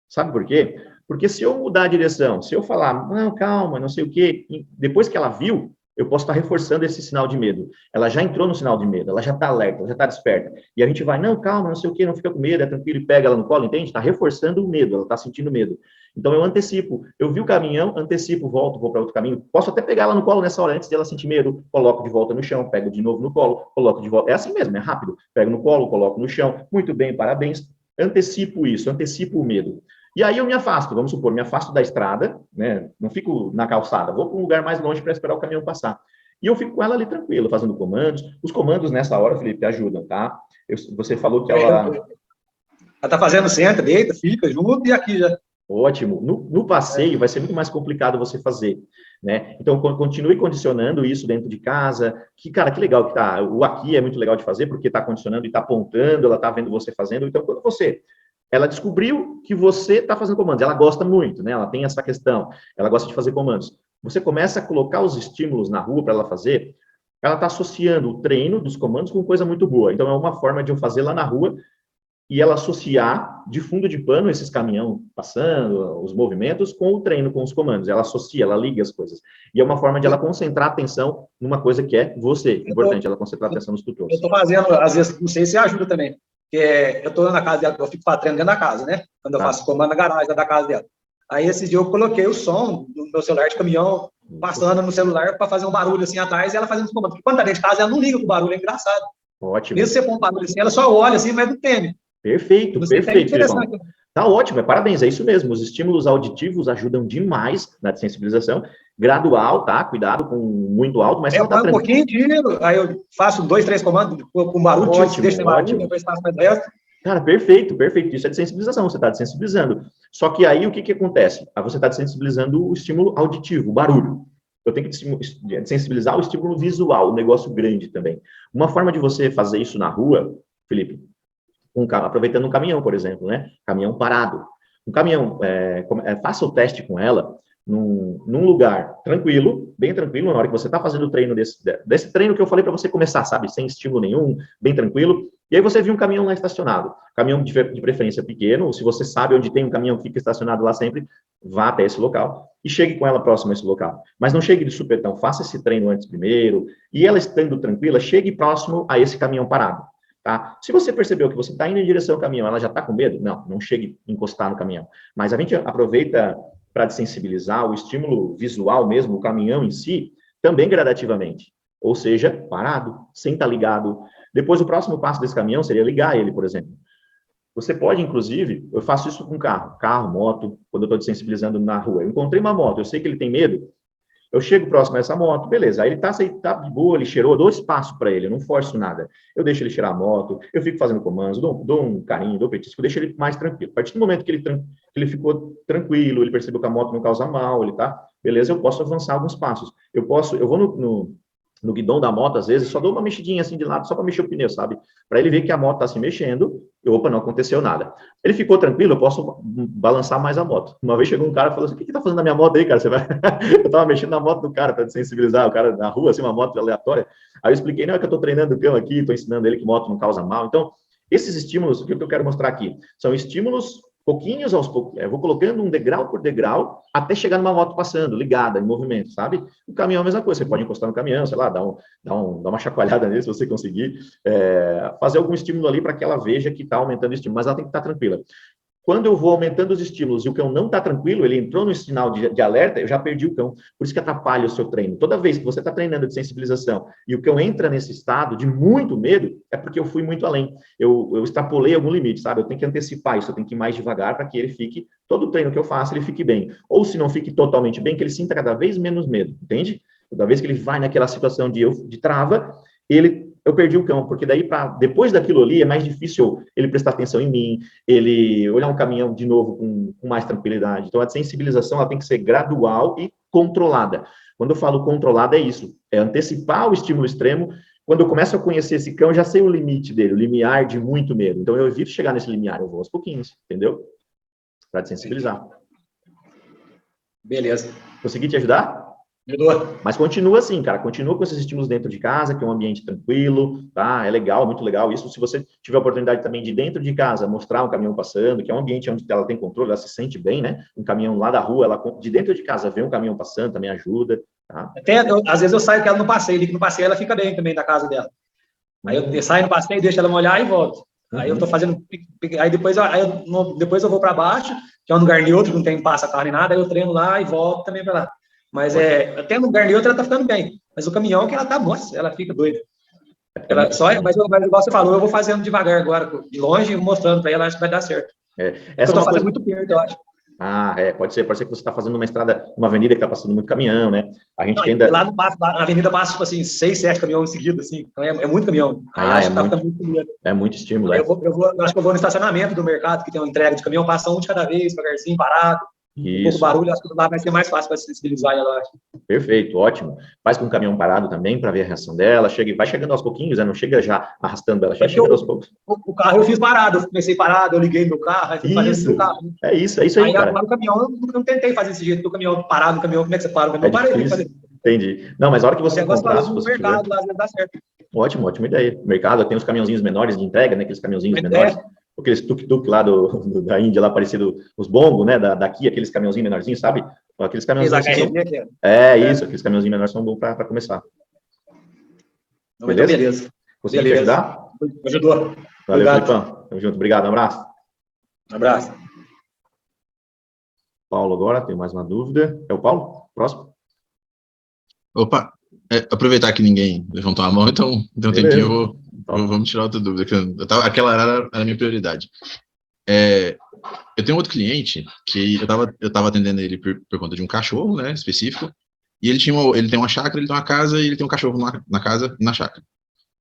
Sabe por quê? Porque se eu mudar a direção, se eu falar, não, calma, não sei o quê, depois que ela viu, eu posso estar reforçando esse sinal de medo. Ela já entrou no sinal de medo, ela já está alerta, ela já está desperta. E a gente vai, não, calma, não sei o quê, não fica com medo, é tranquilo, e pega ela no colo, entende? Está reforçando o medo, ela está sentindo medo. Então, eu antecipo. Eu vi o caminhão, antecipo, volto, vou para outro caminho. Posso até pegar ela no colo nessa hora, antes de ela sentir medo. Coloco de volta no chão, pego de novo no colo, coloco de volta. É assim mesmo, é rápido. Pego no colo, coloco no chão. Muito bem, parabéns. Antecipo isso, antecipo o medo. E aí eu me afasto, vamos supor, me afasto da estrada, né? Não fico na calçada, vou para um lugar mais longe para esperar o caminhão passar. E eu fico com ela ali tranquilo, fazendo comandos. Os comandos nessa hora, Felipe, ajudam, tá? Você falou que ela... Ela tá fazendo senta, deita, fica junto e aqui já. Ótimo. No passeio vai ser muito mais complicado você fazer, né? Então, continue condicionando isso dentro de casa. Cara, que legal que tá. O aqui é muito legal de fazer, porque tá condicionando e tá apontando, ela tá vendo você fazendo. Então, quando ela descobriu que você está fazendo comandos, ela gosta muito, né? Ela tem essa questão, ela gosta de fazer comandos. Você começa a colocar os estímulos na rua para ela fazer, ela está associando o treino dos comandos com coisa muito boa. Então, é uma forma de eu fazer lá na rua e ela associar de fundo de pano esses caminhão passando, os movimentos, com o treino, com os comandos. Ela associa, ela liga as coisas. E é uma forma de ela concentrar a atenção numa coisa que é você. Importante ela concentrar a atenção nos tutores. Eu estou fazendo, às vezes, não sei se ajuda também, porque eu estou na casa dela, eu fico fazendo dentro da casa, né? Quando eu faço comando na garagem da casa dela. Aí, esse dia, eu coloquei o som do meu celular de caminhão passando no celular para fazer um barulho assim atrás e ela fazendo os comandos. Porque quando tá dentro de casa, ela não liga com o barulho, é engraçado. Ótimo. Mesmo se você põe um barulho assim, ela só olha assim, mas não teme. Perfeito, perfeito, Filipão. Tá ótimo, parabéns, é isso mesmo. Os estímulos auditivos ajudam demais na sensibilização. Gradual, tá? Cuidado com muito alto, mas eu tá um pouquinho de... Aí eu faço 2, 3 comandos com barulho, ótimo, deixa barulho, depois faço mais resto. Cara, perfeito, perfeito. Isso é de sensibilização, você está desensibilizando. Só que aí o que acontece? Você está desensibilizando o estímulo auditivo, o barulho. Eu tenho que sensibilizar o estímulo visual, o negócio grande também. Uma forma de você fazer isso na rua, Felipe, aproveitando um caminhão, por exemplo, né? Caminhão parado. Um caminhão, faça o teste com ela num lugar tranquilo, bem tranquilo, na hora que você está fazendo o treino desse treino que eu falei para você começar, sabe? Sem estímulo nenhum, bem tranquilo. E aí você viu um caminhão lá estacionado. Caminhão de preferência pequeno, ou se você sabe onde tem um caminhão que fica estacionado lá sempre, vá até esse local e chegue com ela próximo a esse local. Mas não chegue de supetão, faça esse treino antes primeiro, e ela estando tranquila, chegue próximo a esse caminhão parado. Tá? Se você percebeu que você está indo em direção ao caminhão, ela já está com medo, não chegue a encostar no caminhão. Mas a gente aproveita para desensibilizar o estímulo visual mesmo, o caminhão em si, também gradativamente. Ou seja, parado, sem estar ligado. Depois, o próximo passo desse caminhão seria ligar ele, por exemplo. Você pode, inclusive, eu faço isso com carro, moto, quando eu estou desensibilizando na rua. Eu encontrei uma moto, eu sei que ele tem medo, eu chego próximo a essa moto, beleza, aí ele tá de boa, ele cheirou, eu dou espaço para ele, eu não forço nada. Eu deixo ele cheirar a moto, eu fico fazendo comandos, dou um carinho, dou petisco, eu deixo ele mais tranquilo. A partir do momento que ele ficou tranquilo, ele percebeu que a moto não causa mal, ele tá, beleza, eu posso avançar alguns passos. Eu vou no guidão da moto, às vezes, só dou uma mexidinha assim de lado, só para mexer o pneu, sabe? Para ele ver que a moto está se mexendo, opa, não aconteceu nada. Ele ficou tranquilo, eu posso balançar mais a moto. Uma vez chegou um cara e falou assim, o que tá fazendo na minha moto aí, cara? Eu tava mexendo na moto do cara para desensibilizar o cara na rua, assim, uma moto aleatória. Aí eu expliquei, não, é que eu tô treinando o cão aqui, tô ensinando ele que moto não causa mal. Então, esses estímulos, o que eu quero mostrar aqui? São estímulos pouquinhos aos pouquinhos, eu vou colocando um degrau por degrau até chegar numa moto passando, ligada, em movimento, sabe? O caminhão é a mesma coisa, você pode encostar no caminhão, sei lá, dar uma chacoalhada nele, se você conseguir, fazer algum estímulo ali para que ela veja que está aumentando o estímulo, mas ela tem que estar tranquila. Quando eu vou aumentando os estímulos e o cão não está tranquilo, ele entrou no sinal de alerta, eu já perdi o cão. Por isso que atrapalha o seu treino. Toda vez que você está treinando de sensibilização e o cão entra nesse estado de muito medo, é porque eu fui muito além. Eu extrapolei algum limite, sabe? Eu tenho que antecipar isso, eu tenho que ir mais devagar para que ele fique, todo o treino que eu faço, ele fique bem. Ou se não fique totalmente bem, que ele sinta cada vez menos medo, entende? Toda vez que ele vai naquela situação de trava, eu perdi o cão, porque daí, depois daquilo ali, é mais difícil ele prestar atenção em mim, ele olhar um caminhão de novo com mais tranquilidade. Então, a sensibilização ela tem que ser gradual e controlada. Quando eu falo controlada, é isso, é antecipar o estímulo extremo. Quando eu começo a conhecer esse cão, eu já sei o limite dele, o limiar de muito medo. Então, eu evito chegar nesse limiar, eu vou aos pouquinhos, entendeu? Para desensibilizar. Beleza. Consegui te ajudar? Mas continua assim, cara, continua com esses estímulos dentro de casa, que é um ambiente tranquilo, tá? É legal, muito legal isso. Se você tiver a oportunidade também de dentro de casa mostrar um caminhão passando, que é um ambiente onde ela tem controle, ela se sente bem, né? Um caminhão lá da rua, ela de dentro de casa vê um caminhão passando, também ajuda, tá? Até, às vezes eu saio com ela no passeio, no passeio ela fica bem também da casa dela. Aí eu saio no passeio, deixo ela molhar e volto. Aí eu tô fazendo, aí depois eu vou para baixo, que é um lugar neutro, não tem passa-carro nem nada, aí eu treino lá e volto também para lá. Mas até no lugar neutro ela tá ficando bem. Mas o caminhão que ela tá, nossa, ela fica doida. Mas igual você falou, eu vou fazendo devagar agora, de longe, mostrando para ela, acho que vai dar certo. Essa eu tô fazendo muito perto, eu acho. Pode ser que você está fazendo uma estrada, uma avenida que está passando muito caminhão, né? A gente ainda... Lá na avenida passa, tipo assim, 6, 7 caminhões em seguida, assim, então é muito caminhão. É muito estímulo. Eu acho que eu vou no estacionamento do mercado, que tem uma entrega de caminhão, passa um de cada vez, devagarzinho, parado, um pouco barulho, acho que lá vai ser mais fácil para sensibilizar ela. Perfeito, ótimo. Faz com o caminhão parado também, para ver a reação dela, vai chegando aos pouquinhos, né? Não chega já arrastando ela, chega aos poucos. O carro eu fiz parado, eu comecei parado, eu liguei meu carro, aí fui fazendo meu carro. É isso aí, cara. Agora o caminhão, eu não tentei fazer desse jeito, do caminhão parado, no caminhão, como é que você para? Eu parei de fazer. Entendi. Não, mas a hora que você encontrar, se você mercado, lá, dá certo. Ótima ideia. O mercado tem os caminhãozinhos menores de entrega, né? Aqueles caminhãozinhos menores. Aqueles tuk-tuk lá da Índia, lá parecido, os bongos, né? Daqui, aqueles caminhãozinhos menorzinhos, sabe? Aqueles caminhãozinhos. Aqueles caminhãozinhos menores são bons para começar. Beleza? Conseguiu te ajudar? Ajudou. Valeu, Filipão. Tamo junto. Obrigado, um abraço. Um abraço. Paulo agora, tem mais uma dúvida. É o Paulo? Próximo? Opa, aproveitar que ninguém levantou a mão, então um tempinho vamos tirar outra dúvida. Aquela era a minha prioridade. Eu tenho outro cliente que eu tava atendendo ele por conta de um cachorro, né, específico, e ele tem uma chácara, ele tem uma casa e ele tem um cachorro na casa e na chácara.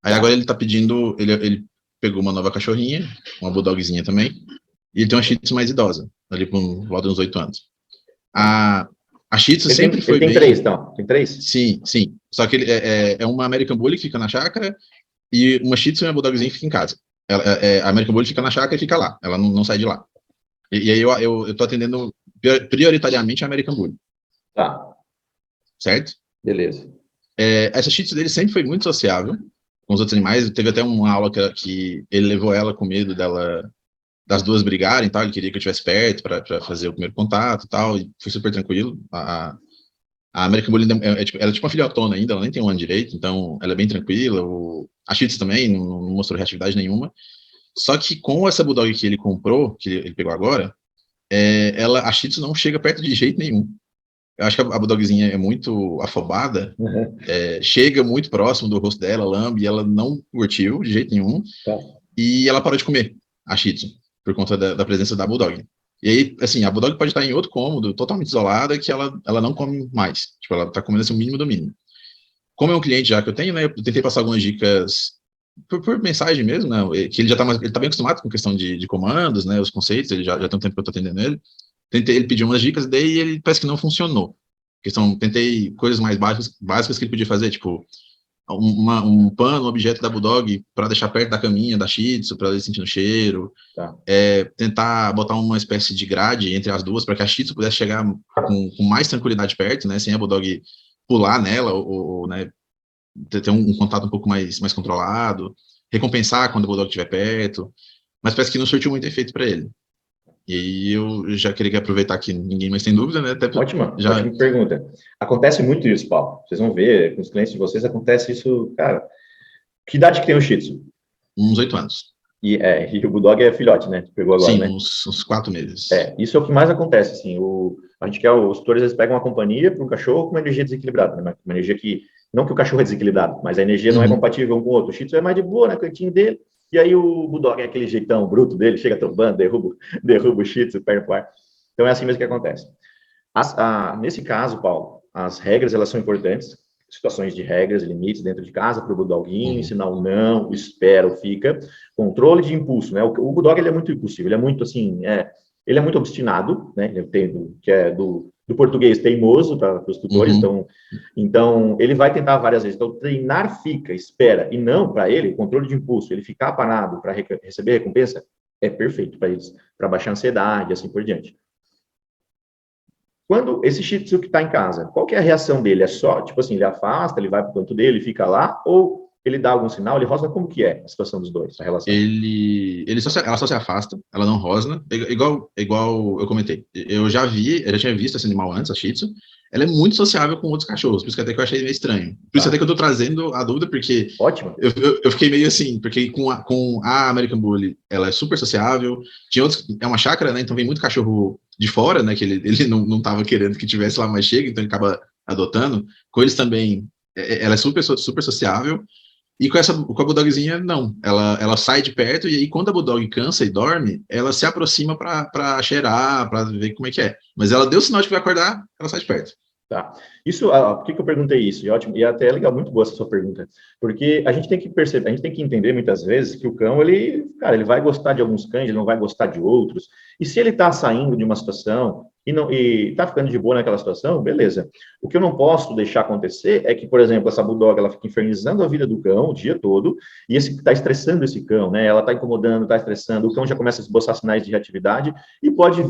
Aí agora ele tá pedindo, ele pegou uma nova cachorrinha, uma bulldogzinha também, e ele tem uma Shih Tzu mais idosa, ali por volta de uns 8 anos. A Shih Tzu sempre foi bem... Tem 3, então? Tem 3? Sim. Só que ele é uma American Bully que fica na chácara e uma Shih Tzu e uma bulldogzinha que fica em casa. A American Bully fica na chácara e fica lá. Ela não sai de lá. E aí eu tô atendendo prioritariamente a American Bully. Tá. Certo? Beleza. Essa Shih Tzu dele sempre foi muito sociável com os outros animais. Teve até uma aula que ele levou ela com medo das duas brigarem e tal. Ele queria que eu estivesse perto para fazer o primeiro contato e tal. E foi super tranquilo. A American Bully ela é tipo uma filhotona ainda, ela nem tem um ano direito, então ela é bem tranquila. A Shih Tzu também não mostrou reatividade nenhuma. Só que com essa Bulldog que ele comprou, que ele pegou agora, a Shih Tzu não chega perto de jeito nenhum. Eu acho que a Bulldogzinha é muito afobada, chega muito próximo do rosto dela, lambe, e ela não curtiu de jeito nenhum. Tá. E ela parou de comer a Shih Tzu, por conta da presença da Bulldog. E aí, assim, a Bulldog pode estar em outro cômodo, totalmente isolada, que ela não come mais. Tipo, ela tá comendo assim, o mínimo do mínimo. Como é um cliente já que eu tenho, né, eu tentei passar algumas dicas por mensagem mesmo, né, que ele tá bem acostumado com questão de comandos, né, os conceitos, ele já tem um tempo que eu tô atendendo ele. Ele pediu umas dicas, daí ele parece que não funcionou. Tentei coisas mais básicas que ele podia fazer, tipo, um pano, um objeto da Bulldog para deixar perto da caminha da Shih Tzu, para ele sentir o cheiro. Tá. Tentar botar uma espécie de grade entre as duas para que a Shih Tzu pudesse chegar com mais tranquilidade perto, né, sem a Bulldog pular nela ou né, ter um contato um pouco mais controlado, recompensar quando a Bulldog estiver perto, mas parece que não surtiu muito efeito para ele. E aí eu já queria aproveitar que ninguém mais tem dúvida, né? Ótima pergunta. Acontece muito isso, Paulo. Vocês vão ver, com os clientes de vocês, acontece isso, cara. Que idade que tem o Shih Tzu? Uns 8 anos. E o Bulldog é filhote, né? Pegou agora, sim, né? uns 4 meses. Isso é o que mais acontece, assim. A gente quer, os tutores, eles pegam uma companhia para um cachorro com uma energia desequilibrada, né? Uma energia que, não que o cachorro é desequilibrado, mas a energia não é compatível um com o outro. O Shih Tzu é mais de boa, né? Cantinho dele. E aí o Bulldog é aquele jeitão bruto dele, chega trombando, derruba o Shih Tzu, perde o ar. Então é assim mesmo que acontece. Nesse caso, Paulo, as regras, elas são importantes, situações de regras, limites dentro de casa para o Bulldoguinho, ensinar o não, o espera, o fica, controle de impulso, né? O Bulldog, ele é muito impulsivo, ele é muito assim, ele é muito obstinado, né? Ele tem, que é do português teimoso para os tutores, então ele vai tentar várias vezes. Então, treinar fica, espera, e não para ele, controle de impulso, ele ficar parado para receber recompensa, é perfeito para eles, para baixar a ansiedade e assim por diante. Quando esse Shih Tzu que está em casa, qual que é a reação dele? É só, tipo assim, ele afasta, ele vai para o canto dele, fica lá, ou ele dá algum sinal, ele rosna? Como que é a situação dos dois, a relação? Ela só se afasta, ela não rosna, igual eu comentei. Eu já tinha visto esse animal antes, a Shih Tzu. Ela é muito sociável com outros cachorros, por isso que até que eu achei meio estranho. Por isso até que eu tô trazendo a dúvida, porque... Ótimo. Eu fiquei meio assim, porque com a American Bully, ela é super sociável. Tinha outros, é uma chácara, né, então vem muito cachorro de fora, né, que ele não tava querendo que tivesse lá, mas chega, então ele acaba adotando. Com eles também, ela é super sociável. E com a Bulldogzinha, não. Ela sai de perto e aí quando a Bulldog cansa e dorme, ela se aproxima para cheirar, para ver como é que é. Mas ela deu sinal de que vai acordar, ela sai de perto. Tá. Isso, por que eu perguntei isso? E ótimo, e até é legal, muito boa essa sua pergunta, porque a gente tem que perceber, a gente tem que entender muitas vezes que o cão, ele vai gostar de alguns cães, ele não vai gostar de outros, e se ele está saindo de uma situação e tá ficando de boa naquela situação, beleza. O que eu não posso deixar acontecer é que, por exemplo, essa Bulldog, ela fica infernizando a vida do cão o dia todo, e está estressando esse cão, né? Ela está incomodando, está estressando, o cão já começa a esboçar sinais de reatividade e pode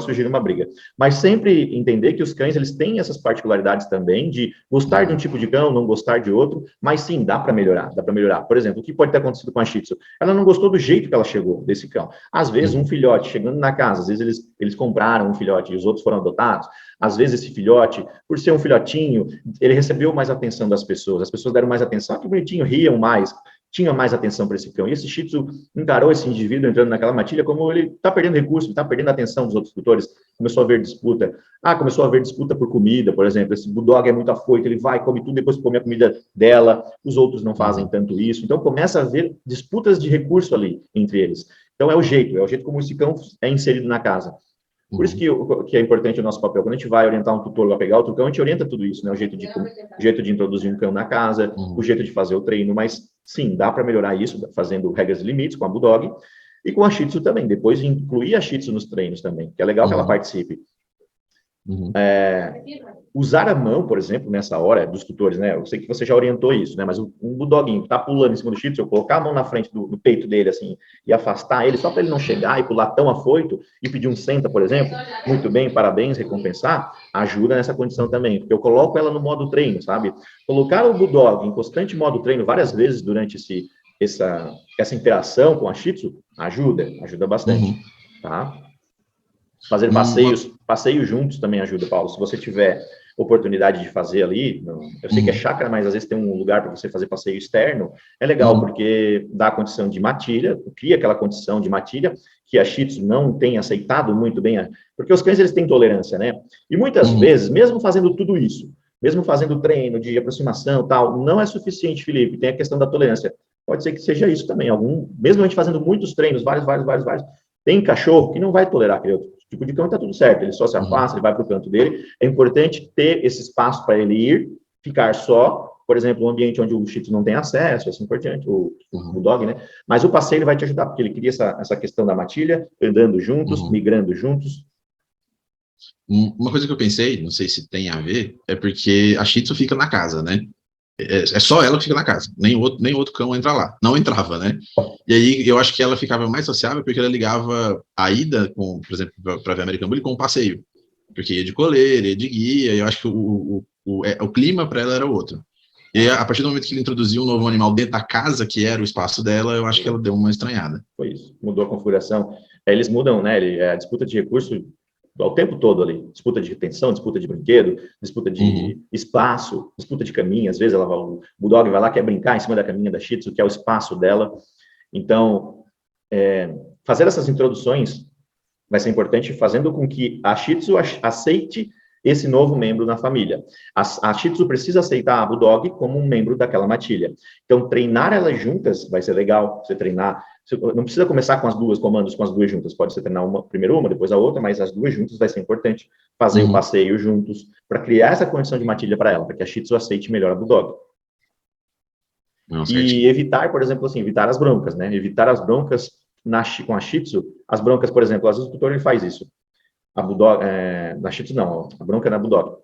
surgir uma briga. Mas sempre entender que os cães, eles têm essas particularidades também de gostar de um tipo de cão, não gostar de outro, mas sim, dá para melhorar, dá para melhorar. Por exemplo, o que pode ter acontecido com a Shih Tzu? Ela não gostou do jeito que ela chegou desse cão. Às vezes, um filhote chegando na casa, às vezes eles compraram um filhote e os outros foram adotados, às vezes esse filhote, por ser um filhotinho, ele recebeu mais atenção das pessoas, as pessoas deram mais atenção, que bonitinho, riam mais, tinha mais atenção para esse cão. E esse Shih Tzu encarou esse indivíduo entrando naquela matilha como ele está perdendo recurso, está perdendo a atenção dos outros tutores, começou a haver disputa. Começou a haver disputa por comida, por exemplo, esse Bulldog é muito afoito, ele vai, come tudo, depois come a comida dela, os outros não fazem tanto isso, então começa a haver disputas de recurso ali entre eles. Então é o jeito como esse cão é inserido na casa. Por isso que é importante o nosso papel. Quando a gente vai orientar um tutor a pegar outro cão, a gente orienta tudo isso, né? O jeito de introduzir um cão na casa, o jeito de fazer o treino, mas sim, dá para melhorar isso, fazendo regras e limites com a Bulldog e com a Shih Tzu também, depois de incluir a Shih Tzu nos treinos também, que é legal que ela participe. Usar a mão, por exemplo, nessa hora dos tutores, né? Eu sei que você já orientou isso, né? Mas um Bulldoguinho que tá pulando em cima do Shih Tzu, eu colocar a mão na frente do peito dele, assim, e afastar ele, só para ele não chegar e pular tão afoito e pedir um senta, por exemplo, muito bem, parabéns, recompensar, ajuda nessa condição também, porque eu coloco ela no modo treino, sabe? Colocar o Bulldog em constante modo treino várias vezes durante essa interação com a Shih Tzu, ajuda bastante, tá? Fazer passeios juntos também ajuda, Paulo. Se você tiver oportunidade de fazer ali, eu sei que é chácara, mas às vezes tem um lugar para você fazer passeio externo, é legal, porque dá a condição de matilha, cria aquela condição de matilha, que a Shih Tzu não tem aceitado muito bem, porque os cães, eles têm tolerância, né? E muitas vezes, mesmo fazendo tudo isso, mesmo fazendo treino de aproximação tal, não é suficiente, Felipe, tem a questão da tolerância. Pode ser que seja isso também, mesmo a gente fazendo muitos treinos, vários, tem cachorro que não vai tolerar aquele outro tipo de cão, está tudo certo, ele só se afasta, ele vai para o canto dele. É importante ter esse espaço para ele ir, ficar só, por exemplo, um ambiente onde o Shih Tzu não tem acesso, assim por diante, o Bulldog, né? Mas o passeio ele vai te ajudar, porque ele cria essa questão da matilha, andando juntos, migrando juntos. Uma coisa que eu pensei, não sei se tem a ver, é porque a Shih Tzu fica na casa, né? É só ela que fica na casa, nem outro cão entra lá, não entrava, né? E aí eu acho que ela ficava mais sociável porque ela ligava a ida, por exemplo, para ver American Bully com o passeio, porque ia de coleira, ia de guia, e eu acho que o clima para ela era outro. E aí, a partir do momento que ele introduziu um novo animal dentro da casa, que era o espaço dela, eu acho que ela deu uma estranhada. Foi isso, mudou a configuração. Eles mudam, né? A disputa de recurso ao tempo todo ali, disputa de retenção, disputa de brinquedo, disputa de espaço, disputa de caminho, às vezes o Bulldog vai lá, quer brincar em cima da caminha da Shih Tzu, que é o espaço dela. Então, fazer essas introduções vai ser importante, fazendo com que a Shih Tzu aceite esse novo membro na família. A Shih Tzu precisa aceitar a Bulldog como um membro daquela matilha. Então, treinar elas juntas vai ser legal, você treinar. Você não precisa começar com as duas comandos, com as duas juntas. Pode ser treinar primeiro uma, depois a outra, mas as duas juntas vai ser importante. Fazer o passeio juntos, para criar essa condição de matilha para ela, para que a Shih Tzu aceite melhor a Bulldog. E evitar, por exemplo, assim, evitar as broncas, né? Evitar as broncas com a Shih Tzu. As broncas, por exemplo, às vezes o tutor ele faz isso. A Bulldog, na Shih Tzu não, a bronca é na Bulldog.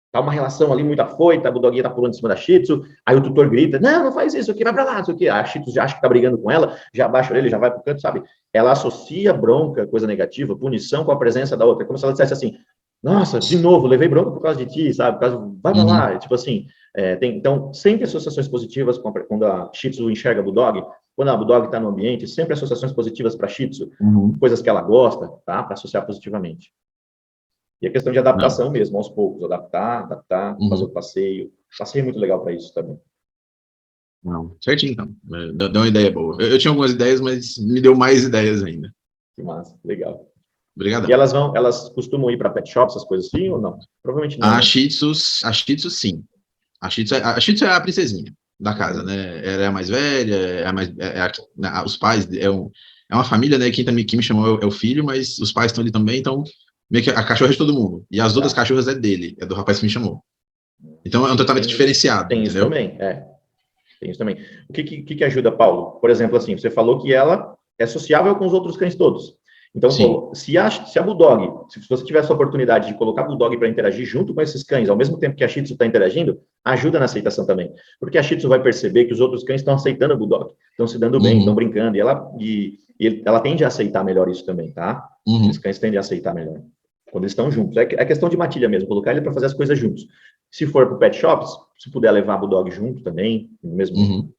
Tá uma relação ali muito afoita, a Bulldoguinha tá pulando em cima da Shih Tzu, aí o tutor grita, não faz isso aqui, vai pra lá, isso aqui. A Shih Tzu já acha que tá brigando com ela, já abaixa a orelha, já vai pro canto, sabe? Ela associa bronca, coisa negativa, punição com a presença da outra. É como se ela dissesse assim, nossa, de novo, levei bronca por causa de ti, sabe? Vai pra lá, tipo assim. Então, sempre associações positivas quando a Shih Tzu enxerga a Bulldog, quando a Bulldog está no ambiente, sempre associações positivas para Shih Tzu, coisas que ela gosta, tá? Para associar positivamente. E a questão de adaptação mesmo, aos poucos, adaptar, fazer o passeio. O passeio é muito legal para isso também. Não, certinho, então. Deu uma ideia boa. Eu tinha algumas ideias, mas me deu mais ideias ainda. Que massa, legal. Obrigado. E elas costumam ir para pet shop, essas coisas assim, ou não? Provavelmente não. A Shih Tzu, sim. A Shih Tzu é a princesinha da casa, né? Ela é a mais velha, os pais, é uma família, né? Quem me chamou é o filho, mas os pais estão ali também, então meio que a cachorra é de todo mundo. E as outras cachorras é dele, é do rapaz que me chamou. Então é um tratamento diferenciado, tem isso entendeu? também, tem isso também. O que ajuda, Paulo? Por exemplo, assim, você falou que ela é sociável com os outros cães todos. Então, Sim. se a Bulldog, se você tivesse a oportunidade de colocar a Bulldog para interagir junto com esses cães, ao mesmo tempo que a Shih Tzu está interagindo, ajuda na aceitação também. Porque a Shih Tzu vai perceber que os outros cães estão aceitando a Bulldog, estão se dando bem, estão brincando, e ela tende a aceitar melhor isso também, tá? Os cães tendem a aceitar melhor quando eles estão juntos. É questão de matilha mesmo, colocar ele para fazer as coisas juntos. Se for para o pet shops, se puder levar a Bulldog junto também,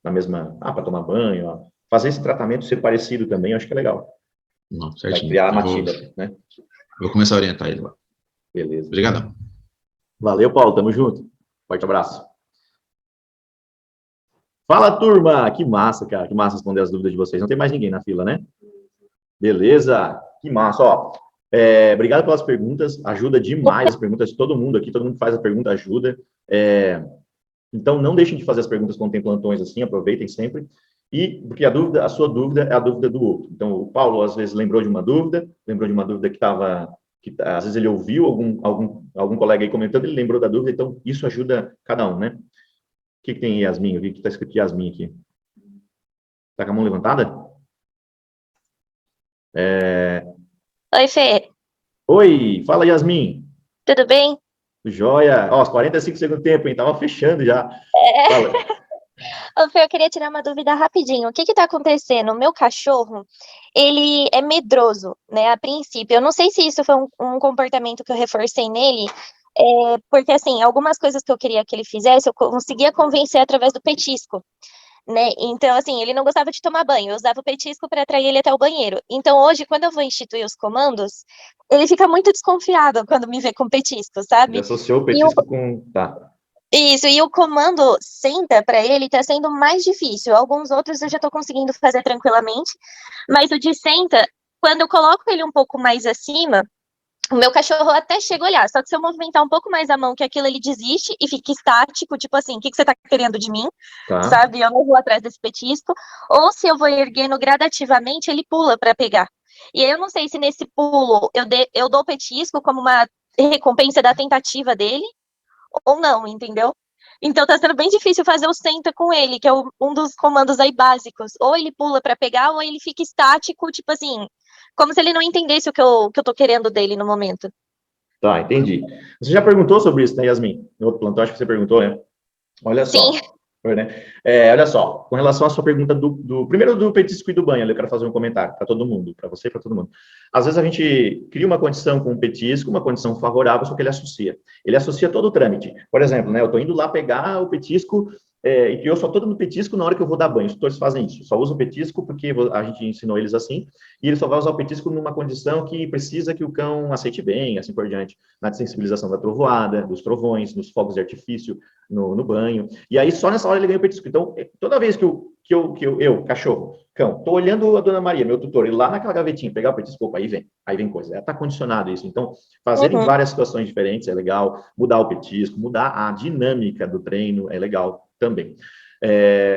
na mesma, para tomar banho, ó, fazer esse tratamento ser parecido também, eu acho que é legal. Não, Vai certinho. criar a matilha, né? Vou começar a orientar ele lá. Beleza. Obrigadão. Valeu, Paulo. Tamo junto. Forte abraço. Fala, turma! Que massa, cara. Que massa responder as dúvidas de vocês. Não tem mais ninguém na fila, né? Beleza. Que massa. Ó, obrigado pelas perguntas. Ajuda demais as perguntas de todo mundo aqui. Todo mundo que faz a pergunta ajuda. Então, não deixem de fazer as perguntas quando tem plantões assim. Aproveitem sempre. Porque a sua dúvida é a dúvida do outro. Então, o Paulo, às vezes, lembrou de uma dúvida que às vezes ele ouviu algum colega aí comentando, ele lembrou da dúvida, então isso ajuda cada um, né? O que tem Yasmin? Eu vi que está escrito Yasmin aqui. Está com a mão levantada? Oi, Fê. Oi, fala Yasmin. Tudo bem? Joia. Ó, os 45 segundos tempo, hein? Tava fechando já. Fala. Ô, Fê, eu queria tirar uma dúvida rapidinho. O que tá acontecendo? O meu cachorro, ele é medroso, né, a princípio. Eu não sei se isso foi um comportamento que eu reforcei nele, porque, assim, algumas coisas que eu queria que ele fizesse, eu conseguia convencer através do petisco, né? Então, assim, ele não gostava de tomar banho. Eu usava o petisco para atrair ele até o banheiro. Então, hoje, quando eu vou instituir os comandos, ele fica muito desconfiado quando me vê com petisco, sabe? Ele associou o petisco com... Tá. Isso, e o comando senta para ele tá sendo mais difícil. Alguns outros eu já tô conseguindo fazer tranquilamente, mas o de senta, quando eu coloco ele um pouco mais acima, o meu cachorro até chega a olhar, só que se eu movimentar um pouco mais a mão, que aquilo ele desiste e fica estático, tipo assim, o que você tá querendo de mim? Tá. Sabe? Eu não vou atrás desse petisco. Ou se eu vou erguendo gradativamente, ele pula para pegar. E aí eu não sei se nesse pulo eu dou o petisco como uma recompensa da tentativa dele, ou não, entendeu? Então tá sendo bem difícil fazer o senta com ele, que é um dos comandos aí básicos. Ou ele pula para pegar, ou ele fica estático, tipo assim, como se ele não entendesse o que eu tô querendo dele no momento. Tá, entendi. Você já perguntou sobre isso, né, Yasmin? No outro plantão, acho que você perguntou, né? Olha só. Sim. Né? Olha só, com relação à sua pergunta primeiro do petisco e do banho, eu quero fazer um comentário para todo mundo, para você e para todo mundo. Às vezes a gente cria uma condição com o petisco, uma condição favorável, só que ele associa todo o trâmite. Por exemplo, né, eu estou indo lá pegar o petisco e que eu só estou dando petisco na hora que eu vou dar banho. Os tutores fazem isso, só usa o petisco porque a gente ensinou eles assim, e ele só vai usar o petisco numa condição que precisa que o cão aceite bem, assim por diante, na desensibilização da trovoada, dos trovões, nos fogos de artifício, no banho, e aí só nessa hora ele ganha o petisco. Então, toda vez que eu cachorro, cão, tô olhando a Dona Maria, meu tutor, ir lá naquela gavetinha, pegar o petisco, opa, aí vem coisa, tá condicionado isso. Então, fazer em várias situações diferentes é legal, mudar o petisco, mudar a dinâmica do treino é legal também.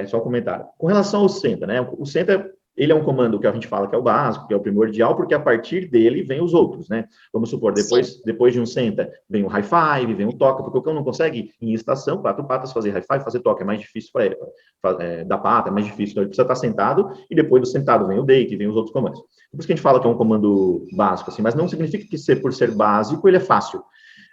Só um comentário. Com relação ao senta, né, o senta, ele é um comando que a gente fala que é o básico, que é o primordial, porque a partir dele vem os outros, né? Vamos supor, depois de um senta, vem o high five, vem o toca, porque o cão não consegue, em estação, 4 patas, fazer high five, fazer toca, é mais difícil para ele, dar pata, é mais difícil, então ele precisa estar sentado, e depois do sentado vem o deite, vem os outros comandos. Por isso que a gente fala que é um comando básico, assim, mas não significa que por ser básico, ele é fácil.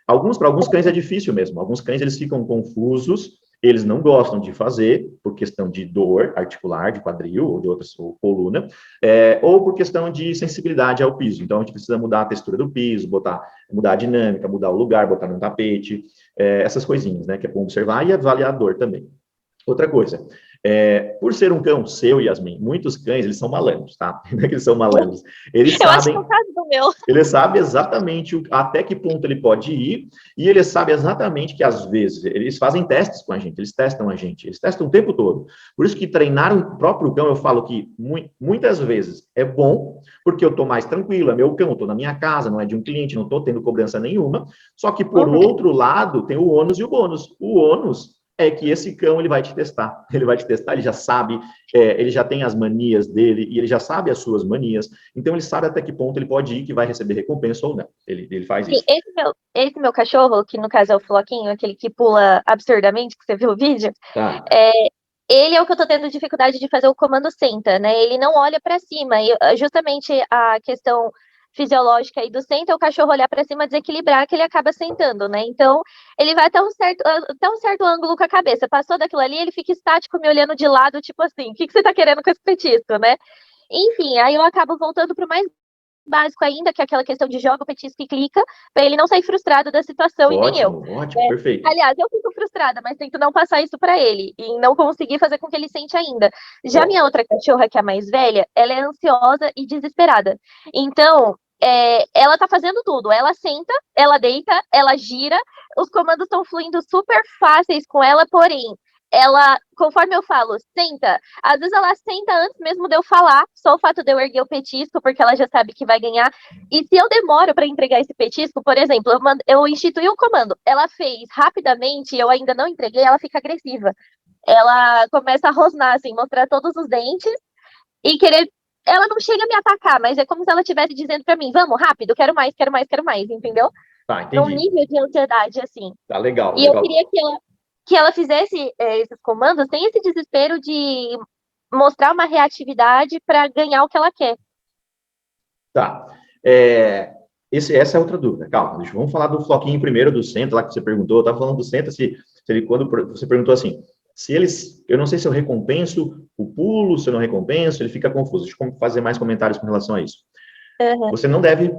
Para alguns cães é difícil mesmo, alguns cães eles ficam confusos, eles não gostam de fazer por questão de dor articular, de quadril ou de outras, ou coluna, ou por questão de sensibilidade ao piso. Então, a gente precisa mudar a textura do piso, mudar a dinâmica, mudar o lugar, botar no tapete, essas coisinhas, né, que é bom observar e avaliar a dor também. Outra coisa, por ser um cão seu, Yasmin, muitos cães, eles são malandros, tá? Não é que eles são malandros. Eles sabem, acho que é o caso do meu. Ele sabe exatamente até que ponto ele pode ir, e ele sabe exatamente que, às vezes, eles fazem testes com a gente, eles testam o tempo todo. Por isso que treinar o próprio cão, eu falo que muitas vezes é bom, porque eu estou mais tranquilo, é meu cão, estou na minha casa, não é de um cliente, não estou tendo cobrança nenhuma, só que, por outro lado, tem o ônus e o bônus. O ônus é que esse cão, ele vai te testar, ele já sabe, ele já tem as manias dele, e ele já sabe as suas manias, então ele sabe até que ponto ele pode ir, que vai receber recompensa ou não, ele faz Sim, isso. esse meu cachorro, que no caso é o Floquinho, aquele que pula absurdamente, que você viu o vídeo, Tá, ele é o que eu tô tendo dificuldade de fazer o comando senta, né? Ele não olha para cima. E justamente a questão fisiológica aí do senta é o cachorro olhar para cima, desequilibrar, que ele acaba sentando, né? Então, ele vai até um certo ângulo com a cabeça. Passou daquilo ali, ele fica estático me olhando de lado, tipo assim, o que você tá querendo com esse petisco, né? Enfim, aí eu acabo voltando pro mais básico ainda, que é aquela questão de joga o petisco e clica, para ele não sair frustrado da situação e nem eu. ótimo, perfeito. Aliás, eu fico frustrada, mas tento não passar isso para ele e não conseguir fazer com que ele sente ainda. Já minha outra cachorra, que é a mais velha, ela é ansiosa e desesperada. Então, ela tá fazendo tudo. Ela senta, ela deita, ela gira. Os comandos estão fluindo super fáceis com ela, porém, ela, conforme eu falo, senta. Às vezes ela senta antes mesmo de eu falar, só o fato de eu erguer o petisco, porque ela já sabe que vai ganhar. E se eu demoro para entregar esse petisco, por exemplo, eu instituí um comando, ela fez rapidamente e eu ainda não entreguei, ela fica agressiva. Ela começa a rosnar, assim, mostrar todos os dentes e querer. Ela não chega a me atacar, mas é como se ela estivesse dizendo para mim: vamos, rápido, quero mais, quero mais, quero mais, entendeu? Tá, Num entendi. nível de ansiedade, assim. Tá legal, E eu legal. queria que ela fizesse esses comandos sem esse desespero de mostrar uma reatividade para ganhar o que ela quer. Tá. Essa é outra dúvida. Calma, vamos falar do Floquinho primeiro, do Senta, lá que você perguntou. Eu estava falando do Senta, se ele, quando você perguntou assim, eu não sei se eu recompenso o pulo, se eu não recompenso, ele fica confuso. Deixa eu fazer mais comentários com relação a isso. Uhum. Você não deve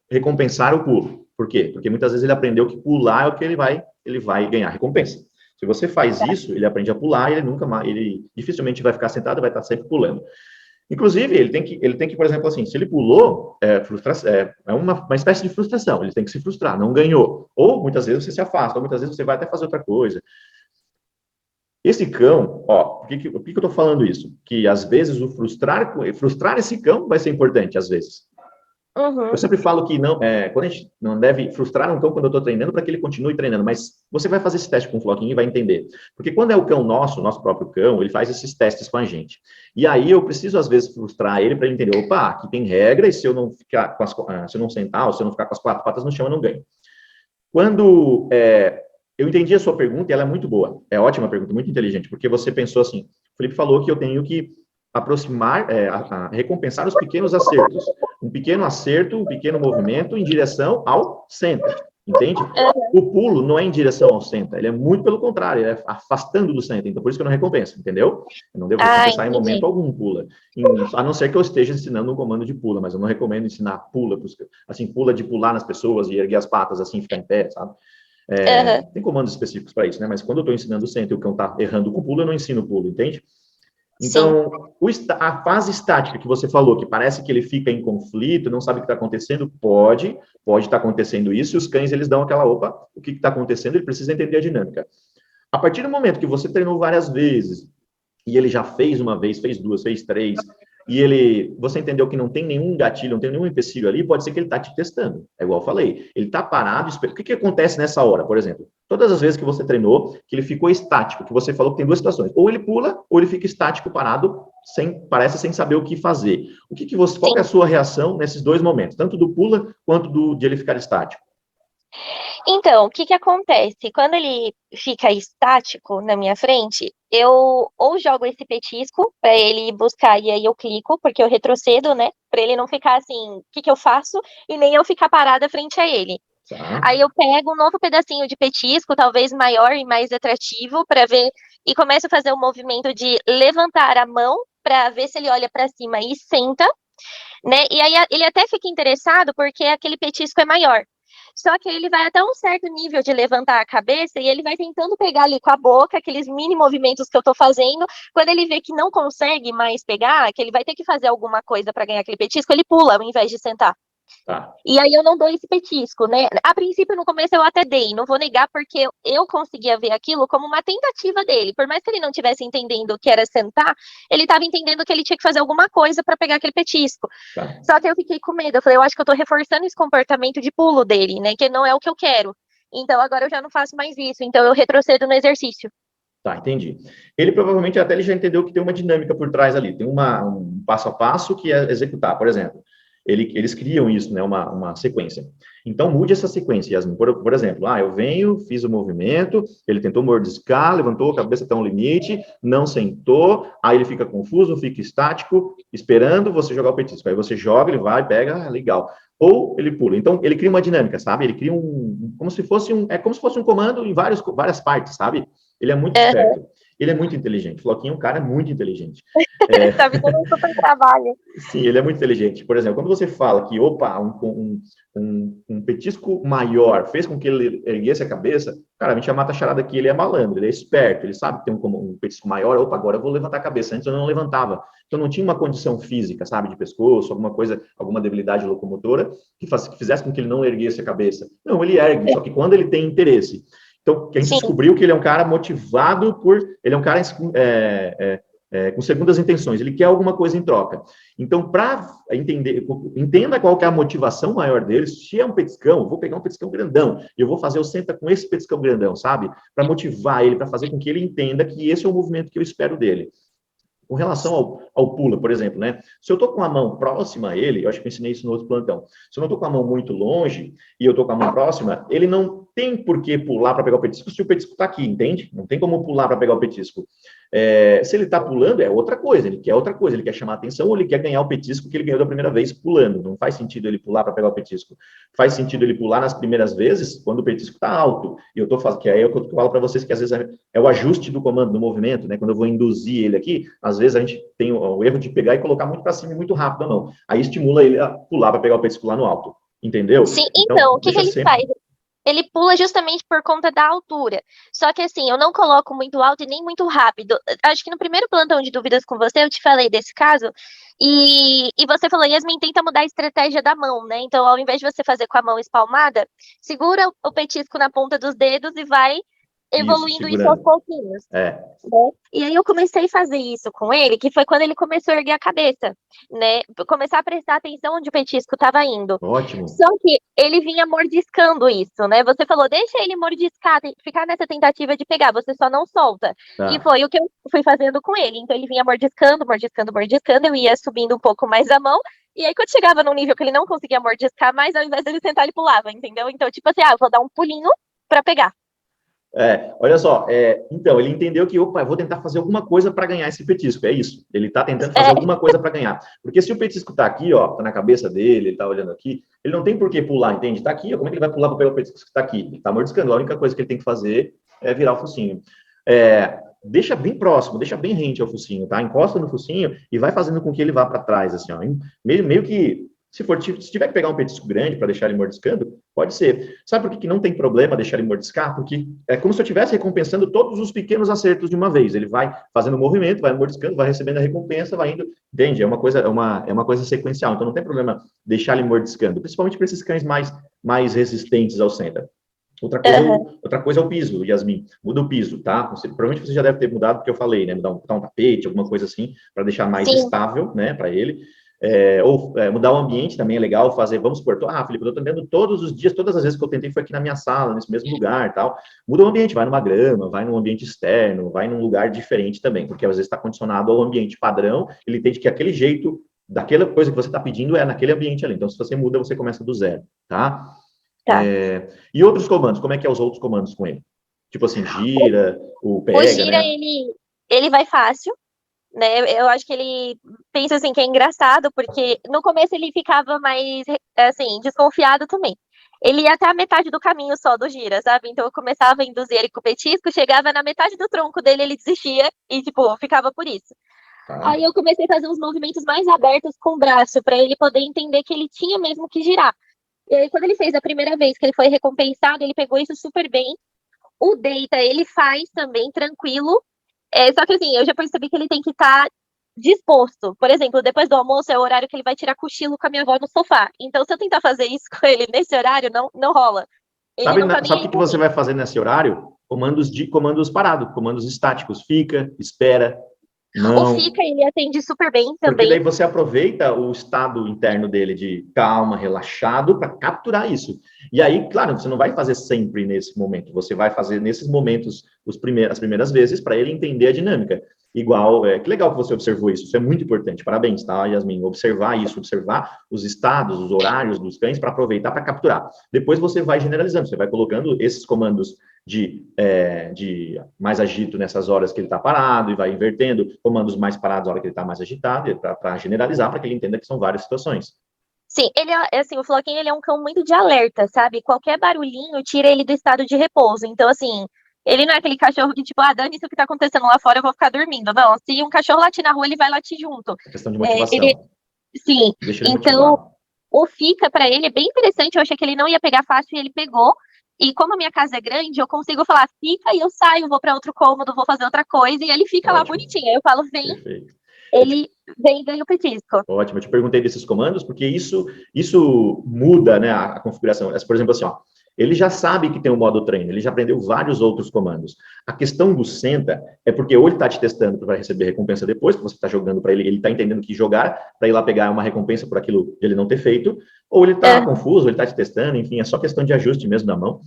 recompensar o pulo. Por quê? Porque muitas vezes ele aprendeu que pular é o que ele vai ganhar recompensa. Se você faz isso, ele aprende a pular e ele dificilmente vai ficar sentado, vai estar sempre pulando. Inclusive, ele tem que, por exemplo, assim, se ele pulou, é uma espécie de frustração, ele tem que se frustrar, não ganhou. Ou, muitas vezes, você se afasta, ou muitas vezes você vai até fazer outra coisa. Esse cão, por que eu estou falando isso? Que, às vezes, frustrar esse cão vai ser importante, às vezes. Uhum. Eu sempre falo que quando a gente não deve frustrar um cão quando eu estou treinando para que ele continue treinando, mas você vai fazer esse teste com o Floquinho e vai entender. Porque quando é o cão nosso próprio cão, ele faz esses testes com a gente. E aí eu preciso, às vezes, frustrar ele para ele entender, opa, aqui tem regra e se eu não ficar se eu não sentar ou se eu não ficar com as 4 patas no chão, eu não ganho. Quando eu entendi a sua pergunta e ela é muito boa, é ótima pergunta, muito inteligente, porque você pensou assim, o Felipe falou que eu tenho que aproximar, recompensar os pequenos acertos. Um pequeno acerto, um pequeno movimento em direção ao centro, entende? O pulo não é em direção ao centro, ele é muito pelo contrário, ele é afastando do centro, então por isso que eu não recompenso, entendeu? Eu não devo recompensar em momento algum pula, a não ser que eu esteja ensinando um comando de pula, mas eu não recomendo ensinar pula, assim, pula de pular nas pessoas e erguer as patas assim, ficar em pé, sabe? Tem comandos específicos para isso, né? Mas quando eu estou ensinando o centro e o cão está errando com o pulo, eu não ensino o pulo, entende? Então, a fase estática que você falou, que parece que ele fica em conflito, não sabe o que está acontecendo, pode estar acontecendo isso, e os cães, eles dão aquela, opa, o que está acontecendo, ele precisa entender a dinâmica. A partir do momento que você treinou várias vezes, e ele já fez uma vez, fez duas, fez três, e você entendeu que não tem nenhum gatilho, não tem nenhum empecilho ali, pode ser que ele está te testando. É igual eu falei, ele está parado, o que acontece nessa hora, por exemplo? Todas as vezes que você treinou, que ele ficou estático, que você falou que tem duas situações, ou ele pula, ou ele fica estático, parado, parece sem saber o que fazer. Qual que é a sua reação nesses dois momentos, tanto do pula, quanto de ele ficar estático? Então, o que acontece? Quando ele fica estático na minha frente, eu ou jogo esse petisco para ele buscar e aí eu clico, porque eu retrocedo, né? Para ele não ficar assim, o que eu faço? E nem eu ficar parada frente a ele. Tá. Aí eu pego um novo pedacinho de petisco, talvez maior e mais atrativo, para ver, e começo a fazer o movimento de levantar a mão para ver se ele olha para cima e senta, né? E aí ele até fica interessado porque aquele petisco é maior. Só que ele vai até um certo nível de levantar a cabeça e ele vai tentando pegar ali com a boca, aqueles mini movimentos que eu tô fazendo. Quando ele vê que não consegue mais pegar, que ele vai ter que fazer alguma coisa para ganhar aquele petisco, ele pula ao invés de sentar. Tá. E aí eu não dou esse petisco, né? A princípio, no começo eu até dei, não vou negar, porque eu conseguia ver aquilo como uma tentativa dele. Por mais que ele não estivesse entendendo o que era sentar, ele estava entendendo que ele tinha que fazer alguma coisa para pegar aquele petisco. Tá. Só que eu fiquei com medo, eu falei, eu acho que eu tô reforçando esse comportamento de pulo dele, né? Que não é o que eu quero. Então agora eu já não faço mais isso, então eu retrocedo no exercício. Tá, entendi. Ele provavelmente até ele já entendeu que tem uma dinâmica por trás ali, tem um passo a passo que é executar, por exemplo. Eles criam isso, né, uma sequência. Então, mude essa sequência, Yasmin. Por exemplo, eu venho, fiz o movimento, ele tentou mordiscar, levantou a cabeça até um limite, não sentou, aí ele fica confuso, fica estático, esperando você jogar o petisco. Aí você joga, ele vai, pega, legal. Ou ele pula. Então, ele cria uma dinâmica, sabe? Ele cria como se fosse um comando em várias partes, sabe? Ele é muito esperto. Ele é muito inteligente. Floquinho é um cara muito inteligente. Tá me dando um super trabalho. Sim, ele é muito inteligente. Por exemplo, quando você fala que, um petisco maior fez com que ele erguesse a cabeça, cara, a gente já mata a charada que ele é malandro, ele é esperto, ele sabe que tem um petisco maior, agora eu vou levantar a cabeça. Antes eu não levantava. Então não tinha uma condição física, sabe, de pescoço, alguma coisa, alguma debilidade locomotora que fizesse com que ele não erguesse a cabeça. Não, ele ergue, só que quando ele tem interesse. Então, a gente descobriu que ele é um cara motivado ele é um cara com segundas intenções, ele quer alguma coisa em troca. Então, para entenda qual que é a motivação maior dele. Se é um petiscão, eu vou pegar um petiscão grandão, e eu vou fazer o senta com esse petiscão grandão, sabe? Para motivar ele, para fazer com que ele entenda que esse é o movimento que eu espero dele. Com relação ao pula, por exemplo, né? Se eu estou com a mão próxima a ele, eu acho que eu ensinei isso no outro plantão. Se eu não estou com a mão muito longe e eu estou com a mão próxima, ele não tem por que pular para pegar o petisco se o petisco está aqui, entende? Não tem como pular para pegar o petisco. Se ele está pulando, é outra coisa, ele quer outra coisa, ele quer chamar a atenção ou ele quer ganhar o petisco que ele ganhou da primeira vez pulando. Não faz sentido ele pular para pegar o petisco. Faz sentido ele pular nas primeiras vezes quando o petisco está alto. E eu estou fazendo, que aí eu falo para vocês que às vezes é o ajuste do comando, do movimento, né? Quando eu vou induzir ele aqui, às vezes a gente tem o erro de pegar e colocar muito para cima e muito rápido a mão. Aí estimula ele a pular para pegar o petisco lá no alto. Entendeu? Sim, então o que ele faz? Ele pula justamente por conta da altura. Só que assim, eu não coloco muito alto e nem muito rápido. Acho que no primeiro plantão de dúvidas com você, eu te falei desse caso. E você falou, Yasmin, tenta mudar a estratégia da mão, né? Então, ao invés de você fazer com a mão espalmada, segura o petisco na ponta dos dedos e vai evoluindo isso aos pouquinhos. Né? E aí eu comecei a fazer isso com ele, que foi quando ele começou a erguer a cabeça, né? Começar a prestar atenção onde o petisco estava indo. Ótimo. Só que ele vinha mordiscando isso, né? Você falou, deixa ele mordiscar, ficar nessa tentativa de pegar, você só não solta. Tá. E foi o que eu fui fazendo com ele. Então ele vinha mordiscando, eu ia subindo um pouco mais a mão. E aí, quando chegava num nível que ele não conseguia mordiscar mais, ao invés dele tentar, ele pulava, entendeu? Então, tipo assim, eu vou dar um pulinho para pegar. Olha só, então, ele entendeu que, eu vou tentar fazer alguma coisa para ganhar esse petisco, é isso. Ele está tentando fazer alguma coisa para ganhar. Porque se o petisco está aqui, tá na cabeça dele, ele está olhando aqui, ele não tem por que pular, entende? Está aqui, como é que ele vai pular para pegar o petisco que está aqui? Ele está mordiscando, a única coisa que ele tem que fazer é virar o focinho. Deixa bem próximo, deixa bem rente ao focinho, tá? Encosta no focinho e vai fazendo com que ele vá para trás, assim, meio que... Se tiver que pegar um petisco grande para deixar ele mordiscando, pode ser. Sabe por que não tem problema deixar ele mordiscar? Porque é como se eu estivesse recompensando todos os pequenos acertos de uma vez. Ele vai fazendo o movimento, vai mordiscando, vai recebendo a recompensa, vai indo. Entende? É uma coisa sequencial. Então não tem problema deixar ele mordiscando, principalmente para esses cães mais resistentes ao senta. Outra coisa é o piso, Yasmin. Muda o piso, tá? Provavelmente você já deve ter mudado, porque eu falei, né? Botar um tapete, alguma coisa assim, para deixar mais estável, né, para ele. Mudar o ambiente também é legal fazer, vamos supor, Felipe, eu tô tentando todos os dias, todas as vezes que eu tentei foi aqui na minha sala, nesse mesmo lugar, tal, muda o ambiente, vai numa grama, vai num ambiente externo, vai num lugar diferente também, porque às vezes está condicionado ao ambiente padrão, ele entende que aquele jeito, daquela coisa que você está pedindo é naquele ambiente ali, então se você muda, você começa do zero, tá? E outros comandos, como é que é os outros comandos com ele? Tipo assim, gira, o pega, o gira, né? ele vai fácil, né? Eu acho que ele pensa assim que é engraçado, porque no começo ele ficava mais assim, desconfiado também. Ele ia até a metade do caminho só do gira, sabe? Então eu começava a induzir ele com o petisco, chegava na metade do tronco dele, ele desistia e, tipo, ficava por isso. Aí eu comecei a fazer uns movimentos mais abertos com o braço, para ele poder entender que ele tinha mesmo que girar. E aí, quando ele fez a primeira vez que ele foi recompensado, ele pegou isso super bem. O deita, ele faz também tranquilo. Só que assim, eu já percebi que ele tem que estar disposto. Por exemplo, depois do almoço é o horário que ele vai tirar cochilo com a minha avó no sofá. Então, se eu tentar fazer isso com ele nesse horário, não rola. Sabe o que você vai fazer nesse horário? Comandos parados, comandos estáticos. Fica, espera, Não. O Fica, ele atende super bem Porque também. daí você aproveita o estado interno dele de calma, relaxado, para capturar isso. E aí, claro, você não vai fazer sempre nesse momento, você vai fazer nesses momentos as primeiras vezes para ele entender a dinâmica. Igual, que legal que você observou isso é muito importante, parabéns, tá, Yasmin? Observar isso, observar os estados, os horários dos cães para aproveitar para capturar. Depois você vai generalizando, você vai colocando esses comandos de mais agito nessas horas que ele está parado e vai invertendo comandos mais parados na hora que ele está mais agitado, para generalizar, para que ele entenda que são várias situações. Sim, ele é assim, o Floquinho, ele é um cão muito de alerta, sabe? Qualquer barulhinho tira ele do estado de repouso. Então, assim, ele não é aquele cachorro que, tipo, dane-se o que tá acontecendo lá fora, eu vou ficar dormindo. Não, se um cachorro latir na rua, ele vai latir junto. É questão de motivação. Sim, Deixa ele então, motivado. o Fica, para ele, é bem interessante. Eu achei que ele não ia pegar fácil e ele pegou. E como a minha casa é grande, eu consigo falar, fica, e eu saio, vou para outro cômodo, vou fazer outra coisa, e ele fica lá bonitinho. Aí eu falo, vem, Perfeito. ele vem e ganha o petisco. Ótimo, eu te perguntei desses comandos, porque isso muda, né, a configuração. Por exemplo, assim, ó, ele já sabe que tem o modo treino, ele já aprendeu vários outros comandos. A questão do senta é porque ou ele está te testando para receber recompensa depois, que você está jogando para ele, ele está entendendo que jogar para ir lá pegar uma recompensa por aquilo de ele não ter feito, ou ele está confuso, ele está te testando, enfim, é só questão de ajuste mesmo da mão.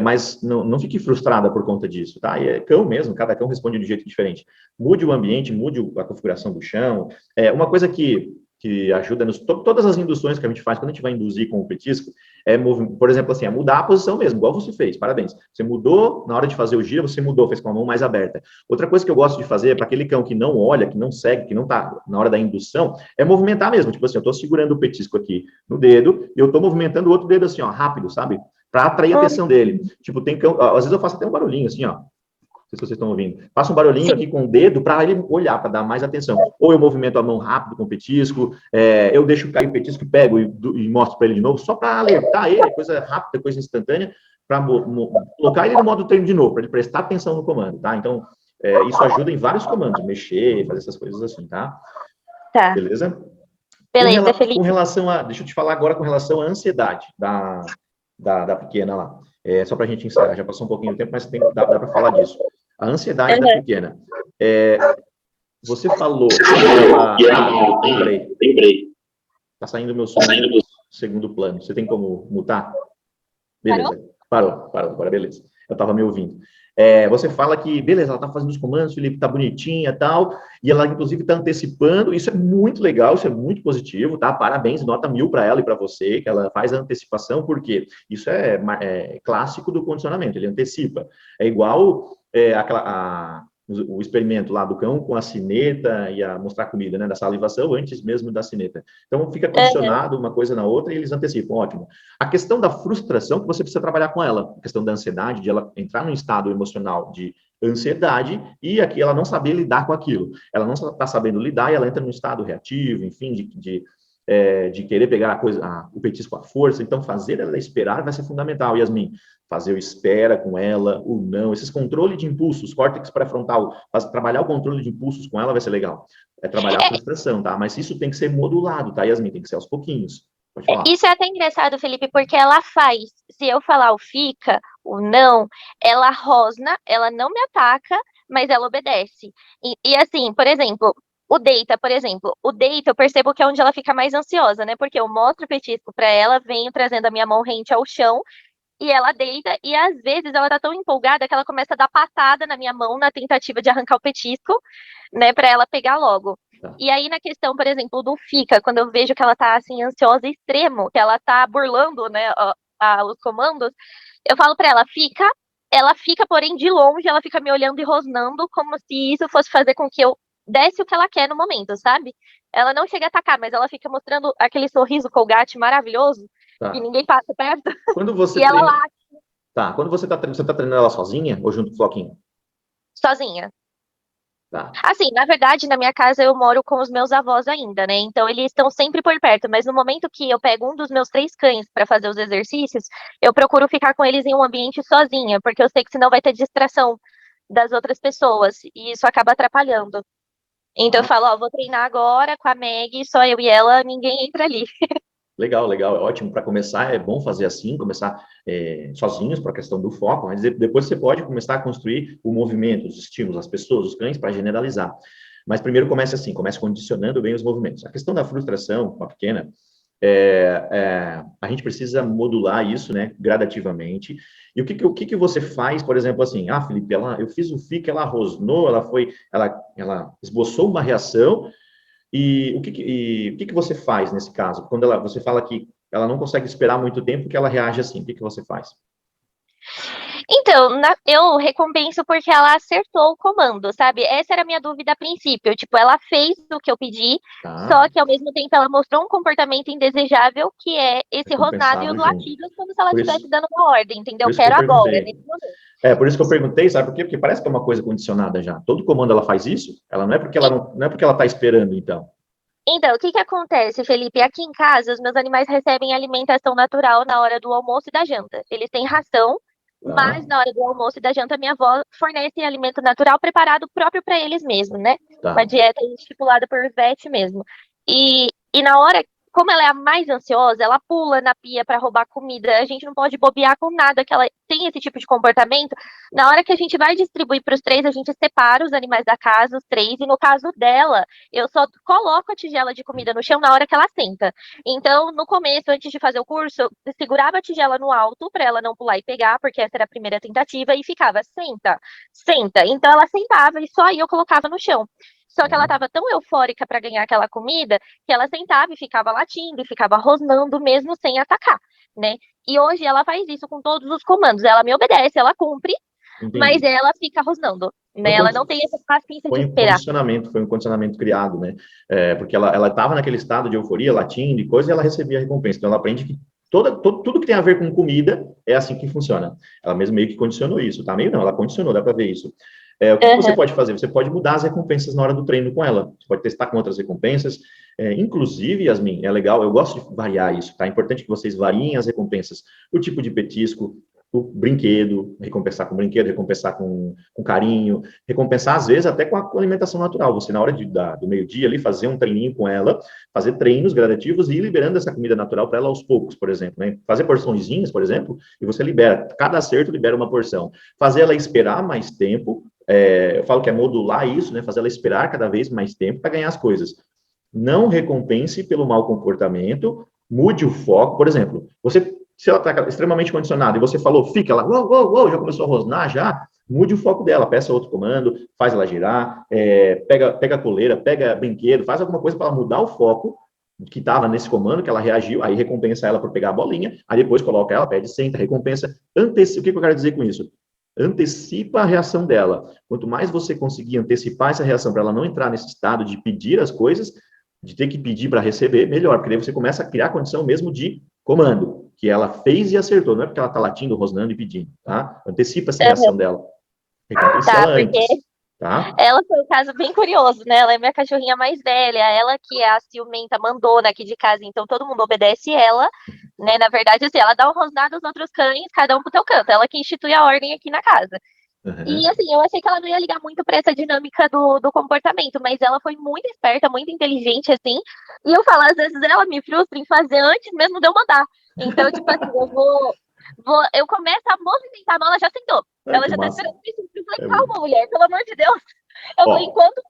Mas não fique frustrada por conta disso, tá? E é cão mesmo, cada cão responde de um jeito diferente. Mude o ambiente, mude a configuração do chão. Uma coisa que ajuda todas as induções que a gente faz quando a gente vai induzir com o petisco, por exemplo, assim, mudar a posição mesmo, igual você fez, parabéns. Você mudou, na hora de fazer o giro, você mudou, fez com a mão mais aberta. Outra coisa que eu gosto de fazer, para aquele cão que não olha, que não segue, que não está na hora da indução, é movimentar mesmo. Tipo assim, eu estou segurando o petisco aqui no dedo, e eu estou movimentando o outro dedo assim, ó, rápido, sabe? Para atrair a atenção dele. Tipo, tem cão, às vezes eu faço até um barulhinho assim, ó. Não sei se vocês estão ouvindo. Faço um barulhinho aqui com o dedo para ele olhar, para dar mais atenção. Ou eu movimento a mão rápido com o petisco, eu deixo cair o petisco e pego e mostro para ele de novo, só para alertar ele, coisa rápida, coisa instantânea, para colocar ele no modo treino de novo, para ele prestar atenção no comando, tá? Então, isso ajuda em vários comandos, mexer, fazer essas coisas assim, tá? Tá. Beleza? Beleza, Felipe. Com relação a... Deixa eu te falar agora com relação à ansiedade da pequena lá. Só para a gente encerrar, já passou um pouquinho de tempo, mas dá para falar disso. A ansiedade da pequena. Você falou... Lembrei. Está saindo o meu som no segundo plano. Você tem como mutar? Beleza. Parou. Agora beleza. Eu estava me ouvindo. Você fala que, beleza, ela está fazendo os comandos, Felipe, está bonitinha e tal, e ela, inclusive, está antecipando. Isso é muito legal, isso é muito positivo, tá? Parabéns, nota 1000 para ela e para você, que ela faz a antecipação, porque isso é clássico do condicionamento, ele antecipa. É igual o experimento lá do cão com a sineta e a mostrar comida, né, da salivação antes mesmo da sineta. Então, fica condicionado uma coisa na outra e eles antecipam, ótimo. A questão da frustração, que você precisa trabalhar com ela, a questão da ansiedade, de ela entrar num estado emocional de ansiedade e aqui ela não saber lidar com aquilo. Ela não está sabendo lidar e ela entra num estado reativo, enfim, de querer pegar o petisco à força. Então, fazer ela esperar vai ser fundamental, Yasmin. Fazer o espera com ela, o não, esses controles de impulsos, córtex pré-frontal, trabalhar o controle de impulsos com ela vai ser legal. Trabalhar a frustração, tá? Mas isso tem que ser modulado, tá, Yasmin? Tem que ser aos pouquinhos. Pode falar. Isso é até engraçado, Felipe, porque ela faz. Se eu falar o fica, o não, ela rosna, ela não me ataca, mas ela obedece. E assim, por exemplo, o deita, eu percebo que é onde ela fica mais ansiosa, né? Porque eu mostro o petisco para ela, venho trazendo a minha mão rente ao chão, e ela deita, e às vezes ela tá tão empolgada que ela começa a dar patada na minha mão na tentativa de arrancar o petisco, né, para ela pegar logo. Tá. E aí, na questão, por exemplo, do fica, quando eu vejo que ela tá, assim, ansiosa extremo, que ela tá burlando, né, os comandos, eu falo para ela fica, porém, de longe, ela fica me olhando e rosnando, como se isso fosse fazer com que eu desse o que ela quer no momento, sabe? Ela não chega a atacar, mas ela fica mostrando aquele sorriso Colgate maravilhoso, Tá. que ninguém passa perto. Quando você e ela late. Tá, quando você tá treinando ela sozinha ou junto com o Floquinho? Sozinha. Tá. Assim, na verdade, na minha casa eu moro com os meus avós ainda, né? Então eles estão sempre por perto, mas no momento que eu pego um dos meus 3 cães para fazer os exercícios, eu procuro ficar com eles em um ambiente sozinha, porque eu sei que senão vai ter distração das outras pessoas e isso acaba atrapalhando. Então eu falo, ó, vou treinar agora com a Meg, só eu e ela, ninguém entra ali. Legal, é ótimo. Para começar, é bom fazer assim, começar sozinhos para a questão do foco, mas depois você pode começar a construir o movimento, os estímulos, as pessoas, os cães, para generalizar. Mas primeiro comece assim, comece condicionando bem os movimentos. A questão da frustração, com a pequena, a gente precisa modular isso, né, gradativamente. E o que você faz, por exemplo, assim, Felipe, eu fiz o FIC, ela rosnou, ela esboçou uma reação, e o que você faz nesse caso? Quando você fala que ela não consegue esperar muito tempo, que ela reage assim, o que você faz? Então, eu recompenso porque ela acertou o comando, sabe? Essa era a minha dúvida a princípio. Tipo, ela fez o que eu pedi, só que ao mesmo tempo ela mostrou um comportamento indesejável, que é esse rosnado e os latidos, como se ela estivesse dando uma ordem, entendeu? Quero agora, nesse momento. Por isso que eu perguntei, sabe por quê? Porque parece que é uma coisa condicionada já. Todo comando ela faz isso, ela não é porque não é porque ela está esperando, então. Então, o que acontece, Felipe? Aqui em casa, os meus animais recebem alimentação natural na hora do almoço e da janta. Eles têm ração, mas na hora do almoço e da janta, minha avó fornece alimento natural preparado próprio para eles mesmos, né? Uma dieta estipulada por vet mesmo. E na hora, como ela é a mais ansiosa, ela pula na pia para roubar comida. A gente não pode bobear com nada, que ela tem esse tipo de comportamento. Na hora que a gente vai distribuir para os 3, a gente separa os animais da casa, os 3, e no caso dela, eu só coloco a tigela de comida no chão na hora que ela senta. Então, no começo, antes de fazer o curso, eu segurava a tigela no alto para ela não pular e pegar, porque essa era a primeira tentativa, e ficava, senta, senta. Então, ela sentava e só aí eu colocava no chão. Só que ela estava tão eufórica para ganhar aquela comida que ela sentava e ficava latindo, e ficava rosnando mesmo sem atacar, né? E hoje ela faz isso com todos os comandos. Ela me obedece, ela cumpre, mas ela fica rosnando, né? Ela não tem essa paciência de esperar. Foi um condicionamento criado, né? Porque ela estava naquele estado de euforia, latindo e coisa, e ela recebia a recompensa. Então ela aprende que tudo que tem a ver com comida é assim que funciona. Ela mesmo meio que condicionou isso, tá? Meio não, ela condicionou, dá para ver isso. O que você pode fazer? Você pode mudar as recompensas na hora do treino com ela. Você pode testar com outras recompensas. Inclusive, Yasmin, é legal, eu gosto de variar isso, tá? É importante que vocês variem as recompensas. O tipo de petisco, o brinquedo, recompensar com brinquedo, recompensar com carinho, recompensar, às vezes, até com a alimentação natural. Você, na hora do meio-dia, ali, fazer um treininho com ela, fazer treinos gradativos e ir liberando essa comida natural para ela aos poucos, por exemplo, né? Fazer porçõezinhas, por exemplo, e você libera. Cada acerto libera uma porção. Fazer ela esperar mais tempo, eu falo que é modular isso, né? Fazer ela esperar cada vez mais tempo para ganhar as coisas. Não recompense pelo mau comportamento, mude o foco. Por exemplo, se ela está extremamente condicionada e você falou, fica lá, já começou a rosnar, já, mude o foco dela, peça outro comando, faz ela girar, pega a coleira, pega brinquedo, faz alguma coisa para ela mudar o foco que estava nesse comando, que ela reagiu, aí recompensa ela por pegar a bolinha, aí depois coloca ela, pede, senta, recompensa, o que eu quero dizer com isso? Antecipa a reação dela. Quanto mais você conseguir antecipar essa reação para ela não entrar nesse estado de pedir as coisas, de ter que pedir para receber, melhor, porque daí você começa a criar a condição mesmo de comando, que ela fez e acertou, não é porque ela está latindo, rosnando e pedindo, tá? Antecipa essa reação dela. Recompensa ela antes, tá? Ela foi um caso bem curioso, né? Ela é minha cachorrinha mais velha, ela que é a ciumenta mandona aqui de casa, então todo mundo obedece ela, né? Na verdade, assim, ela dá um rosnado aos outros cães, cada um pro seu canto, ela que institui a ordem aqui na casa. E, assim, eu achei que ela não ia ligar muito pra essa dinâmica do comportamento, mas ela foi muito esperta, muito inteligente, assim, e eu falo, às vezes ela me frustra em fazer antes mesmo de eu mandar. Então, tipo assim, eu começo a movimentar a mão, ela já sentou. Ela já tá esperando isso. Eu falei, calma, mulher, pelo amor de Deus. Eu falei, enquanto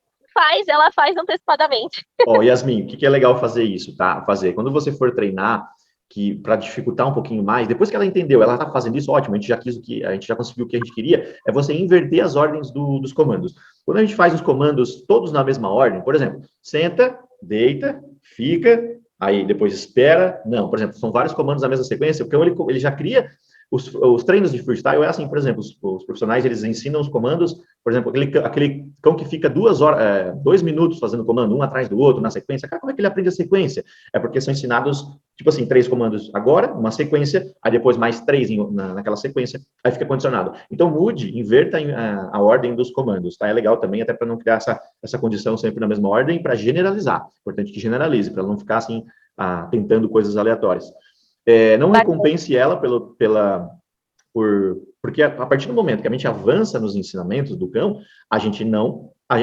ela faz antecipadamente. Yasmin, o que é legal fazer isso, tá? Quando você for treinar, que para dificultar um pouquinho mais, depois que ela entendeu, ela está fazendo isso, ótimo, a gente já conseguiu o que a gente queria, é você inverter as ordens dos comandos. Quando a gente faz os comandos todos na mesma ordem, por exemplo, senta, deita, fica, aí depois espera, não, por exemplo, são vários comandos na mesma sequência, porque ele já cria os treinos de freestyle, é assim, por exemplo, os profissionais, eles ensinam os comandos, por exemplo, aquele cão que fica 2 minutos fazendo comando, um atrás do outro, na sequência, cara, como é que ele aprende a sequência? É porque são ensinados, tipo assim, 3 comandos agora, uma sequência, aí depois mais 3 naquela sequência, aí fica condicionado. Então, inverta a ordem dos comandos, tá? É legal também, até para não criar essa condição sempre na mesma ordem, para generalizar. Importante que generalize, para não ficar, assim, tentando coisas aleatórias. Não recompense ela porque a partir do momento que a gente avança nos ensinamentos do cão,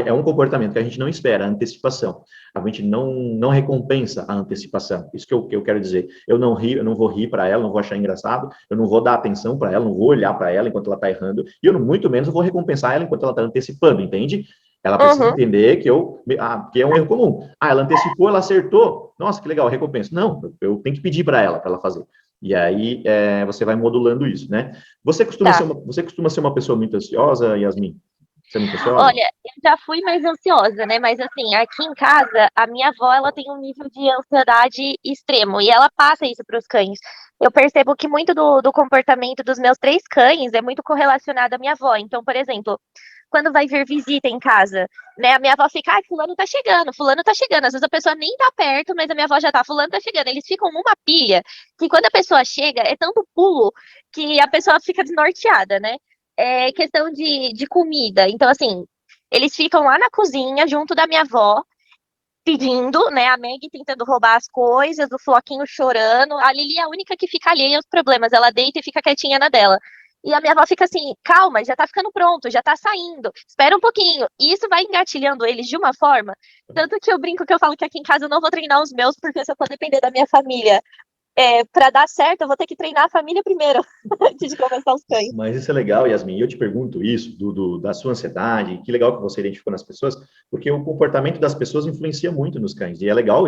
é um comportamento que a gente não espera, a antecipação. A gente não recompensa a antecipação. Isso que eu quero dizer. Eu não vou rir para ela, não vou achar engraçado, eu não vou dar atenção para ela, não vou olhar para ela enquanto ela está errando, e eu muito menos vou recompensar ela enquanto ela está antecipando, entende? Ela precisa entender que é um erro comum. Ela antecipou, ela acertou. Nossa, que legal, recompensa. Não, eu tenho que pedir para ela fazer. E aí você vai modulando isso, né? Você costuma ser uma pessoa muito ansiosa, Yasmin? Você é muito ansiosa? Olha, eu já fui mais ansiosa, né? Mas assim, aqui em casa, a minha avó, ela tem um nível de ansiedade extremo e ela passa isso para os cães. Eu percebo que muito do comportamento dos meus 3 cães é muito correlacionado à minha avó. Então, por exemplo, quando vai vir visita em casa, né? A minha avó fica, ai, fulano tá chegando, fulano tá chegando. Às vezes a pessoa nem tá perto, mas a minha avó já tá, fulano tá chegando. Eles ficam numa pilha que quando a pessoa chega, é tanto pulo que a pessoa fica desnorteada, né? É questão de comida. Então, assim, eles ficam lá na cozinha, junto da minha avó, pedindo, né? A Meg tentando roubar as coisas, o Floquinho chorando. A Lili é a única que fica alheia aos problemas. Ela deita e fica quietinha na dela. E a minha avó fica assim, calma, já tá ficando pronto, já tá saindo, espera um pouquinho. E isso vai engatilhando eles de uma forma. Tanto que eu brinco que eu falo que aqui em casa eu não vou treinar os meus, porque se eu for depender da minha família para dar certo, eu vou ter que treinar a família primeiro, antes de começar os cães. Mas isso é legal, Yasmin. E eu te pergunto isso, da sua ansiedade, que legal que você identificou nas pessoas, porque o comportamento das pessoas influencia muito nos cães. E é legal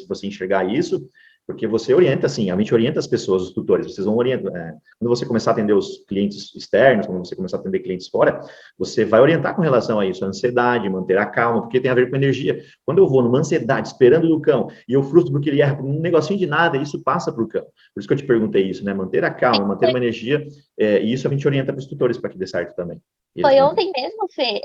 você enxergar isso, porque você orienta, assim, a gente orienta as pessoas, os tutores, vocês vão orientar. Quando você começar a atender os clientes externos, quando você começar a atender clientes fora, você vai orientar com relação a isso, a ansiedade, manter a calma, porque tem a ver com energia. Quando eu vou numa ansiedade, esperando do cão, e eu frustro porque ele erra por um negocinho de nada, isso passa para o cão. Por isso que eu te perguntei isso, né? Manter a calma, manter uma energia, e isso a gente orienta para os tutores para que dê certo também. Foi ontem mesmo, Fê.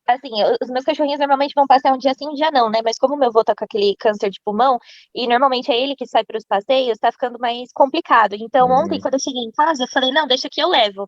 Assim, os meus cachorrinhos normalmente vão passear um dia sim, um dia não, né? Mas como o meu avô tá com aquele câncer de pulmão, e normalmente é ele que sai para os passeios, tá ficando mais complicado. Então, ontem, quando eu cheguei em casa, eu falei, não, deixa que eu levo.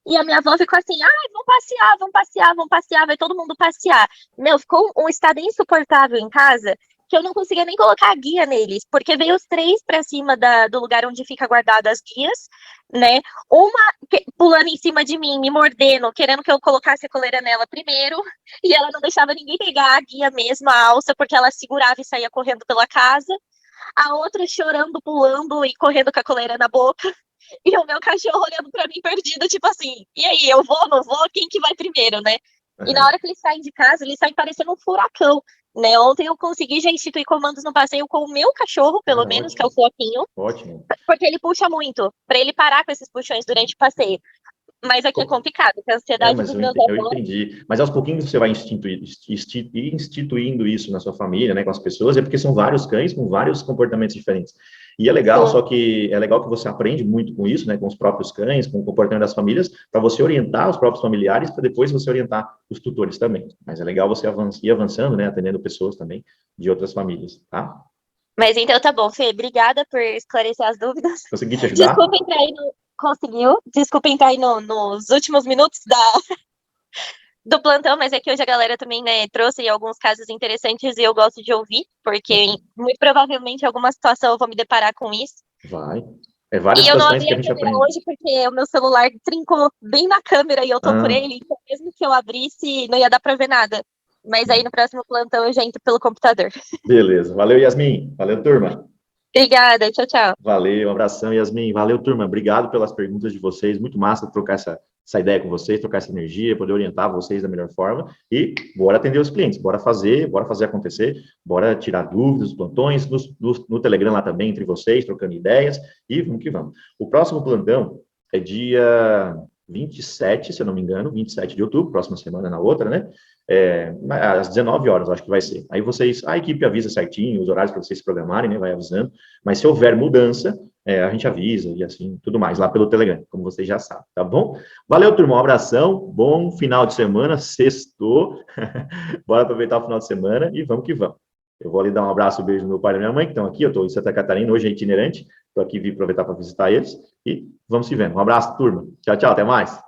E a minha avó ficou assim, ai, vamos passear, vamos passear, vamos passear, vai todo mundo passear. Meu, ficou um estado insuportável em casa, que eu não conseguia nem colocar a guia neles, porque veio os 3 para cima do lugar onde fica guardada as guias, né? Uma pulando em cima de mim, me mordendo, querendo que eu colocasse a coleira nela primeiro, e ela não deixava ninguém pegar a guia mesmo, a alça, porque ela segurava e saía correndo pela casa. A outra chorando, pulando e correndo com a coleira na boca. E o meu cachorro olhando pra mim perdido, tipo assim, e aí, eu vou, não vou? Quem que vai primeiro, né? E na hora que eles saem de casa, eles saem parecendo um furacão, né? Ontem eu consegui já instituir comandos no passeio com o meu cachorro, pelo menos, ótimo. que é o Floquinho. Ótimo. Porque ele puxa muito, pra ele parar com esses puxões durante o passeio. Mas aqui é complicado, porque a ansiedade dos meus eu entendi. Mas aos pouquinhos você vai instituindo isso na sua família, né, com as pessoas, é porque são vários cães com vários comportamentos diferentes. E é legal, só que é legal que você aprende muito com isso, né, com os próprios cães, com o comportamento das famílias, para você orientar os próprios familiares, para depois você orientar os tutores também. Mas é legal você ir avançando, né, atendendo pessoas também de outras famílias, tá? Mas então tá bom, Fê, obrigada por esclarecer as dúvidas. Consegui te ajudar? Desculpa entrar aí Conseguiu. Desculpa entrar aí nos últimos minutos do plantão, mas é que hoje a galera também, né, trouxe alguns casos interessantes e eu gosto de ouvir, porque muito provavelmente em alguma situação eu vou me deparar com isso. Vai. Várias e eu não situações abri que a a gente câmera aprende. hoje porque o meu celular trincou bem na câmera e eu tô por ele, então mesmo que eu abrisse, não ia dar pra ver nada. Mas aí no próximo plantão eu já entro pelo computador. Beleza. Valeu, Yasmin. Valeu, turma. Obrigada. Tchau, tchau. Valeu, um abração, Yasmin. Valeu, turma. Obrigado pelas perguntas de vocês. Muito massa trocar essa ideia com vocês, trocar essa energia, poder orientar vocês da melhor forma. E bora atender os clientes, bora fazer acontecer, bora tirar dúvidas, os plantões, no Telegram lá também, entre vocês, trocando ideias. E vamos que vamos. O próximo plantão é dia 27, se eu não me engano, 27 de outubro, próxima semana na outra, né? Às 19 horas, acho que vai ser. Aí a equipe avisa certinho os horários para vocês se programarem, né? Vai avisando. Mas se houver mudança, a gente avisa e assim, tudo mais, lá pelo Telegram, como vocês já sabem, tá bom? Valeu, turma, um abração, bom final de semana, sextou. Bora aproveitar o final de semana e vamos que vamos. Eu vou ali dar um abraço, um beijo no meu pai e na minha mãe, que estão aqui, eu estou em Santa Catarina, hoje é itinerante, estou aqui, vim aproveitar para visitar eles, e vamos se vendo. Um abraço, turma. Tchau, tchau, até mais.